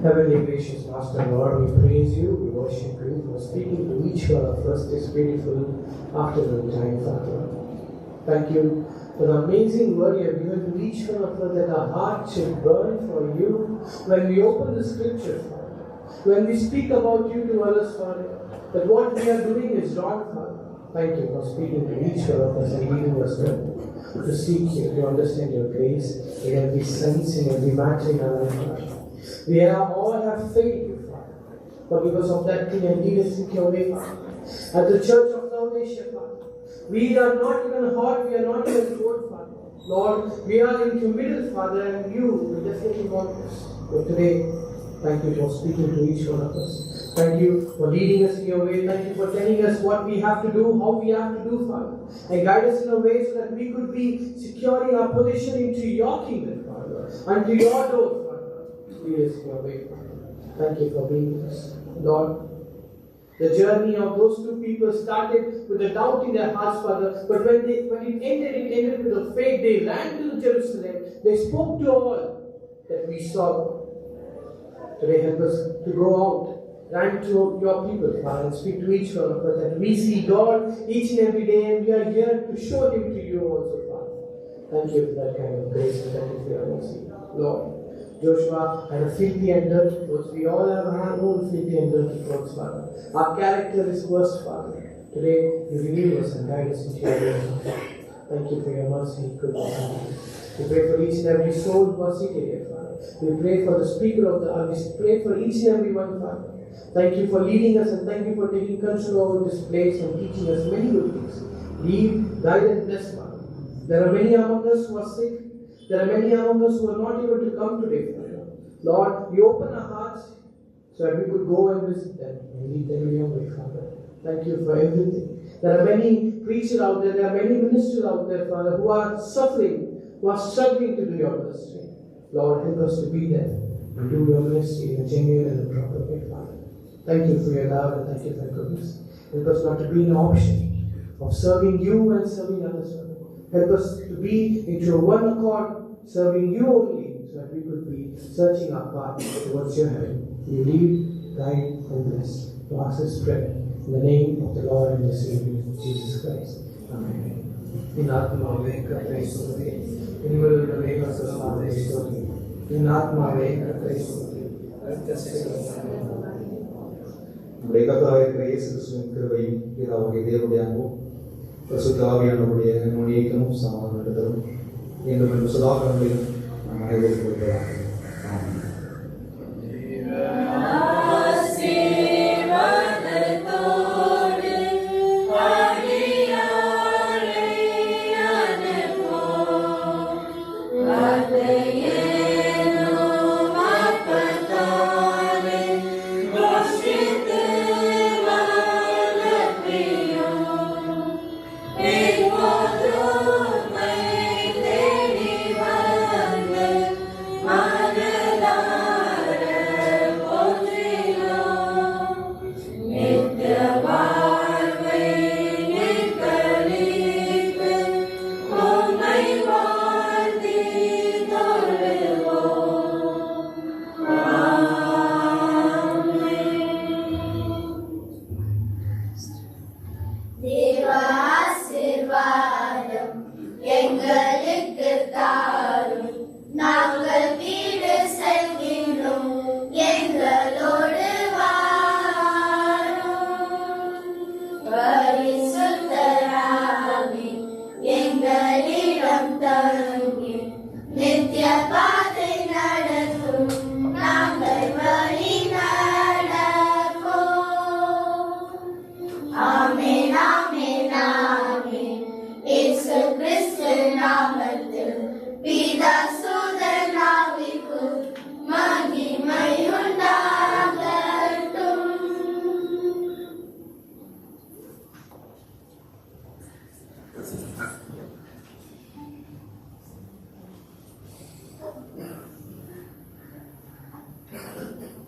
Heavenly gracious Master, Lord, we praise you, we worship you for speaking to each one of us this beautiful afternoon time, Father. Thank you for the amazing word you have given to each one of us, that our hearts should burn for you when we open the scripture, Father. When we speak about you to others, Father, that what we are doing is wrong, Father. Thank you for speaking to each one of us and giving us strength to seek you, to understand your grace in every sense, in every matter in our life. We all have faith, Father, but because of that thing, and lead us in your way, Father. At the Church of Salvation, Father, we are not even hot, we are not even cold, Father. Lord, we are in the middle, Father, and you will definitely want us. But today, thank you for speaking to each one of us. Thank you for leading us in your way. Thank you for telling us what we have to do, how we have to do, Father. And guide us in a way so that we could be securing our position into your kingdom, Father, unto your door, Father. Lead us in your way, Father. Thank you for being with us. Lord, the journey of those two people started with a doubt in their hearts, Father. But when it ended with a faith. They ran to Jerusalem. They spoke to all that we saw. Today, help us to go out, run to your people, Father, and speak to each one of us, that we see God each and every day, and we are here to show Him to you also, Father. Thank you for that kind of grace and thank you for your mercy, Lord. Joshua had a filthy and dirty clothes. We all have our own filthy and dirty clothes, Father. Our character is worst, Father. Today, you renew us and guide us into your way. Thank you for your mercy and goodness. We pray for each and every soul who are seated here, Father. We pray for the speaker of the hour. We pray for each and every one, Father. Thank you for leading us and thank you for taking control over this place and teaching us many good things. Lead, guide, and bless, Father. There are many among us who are sick. There are many among us who are not able to come today, Father. Lord, you open our hearts so that we could go and visit them and lead them in your way, Father. Thank you for everything. There are many preachers out there are many ministers out there, Father, who are suffering, who are struggling to do your ministry. Lord, help us to be there and do your ministry in a genuine and a proper way, Father. Thank you for your love and thank you for your goodness. Help us not to be an option of serving you and serving others. Help us to be into one accord, serving you only, so that we could be searching our path towards your heaven. We lead, guide, and bless. To ask this prayer in the name of the Lord and the Savior, Jesus Christ. Amen. In Atma Veka Praisuri, in Villa Veka Sasana Praisuri, in Atma Veka Praisuri, நம்முடைய கர்த்தராகிய இயேசு கிறிஸ்துவின் கிருபையும் பிதாவாகிய தேவனுடைய அன்பும் பரிசுத்த ஆவியானவருடைய நுண்ணியக்கமும் சமாதானமும் என்றும் என்று சதா காலங்களிலும் நம் அனைவருக்கும் இருப்பதாக. ஆமென். Amen, amen, amen.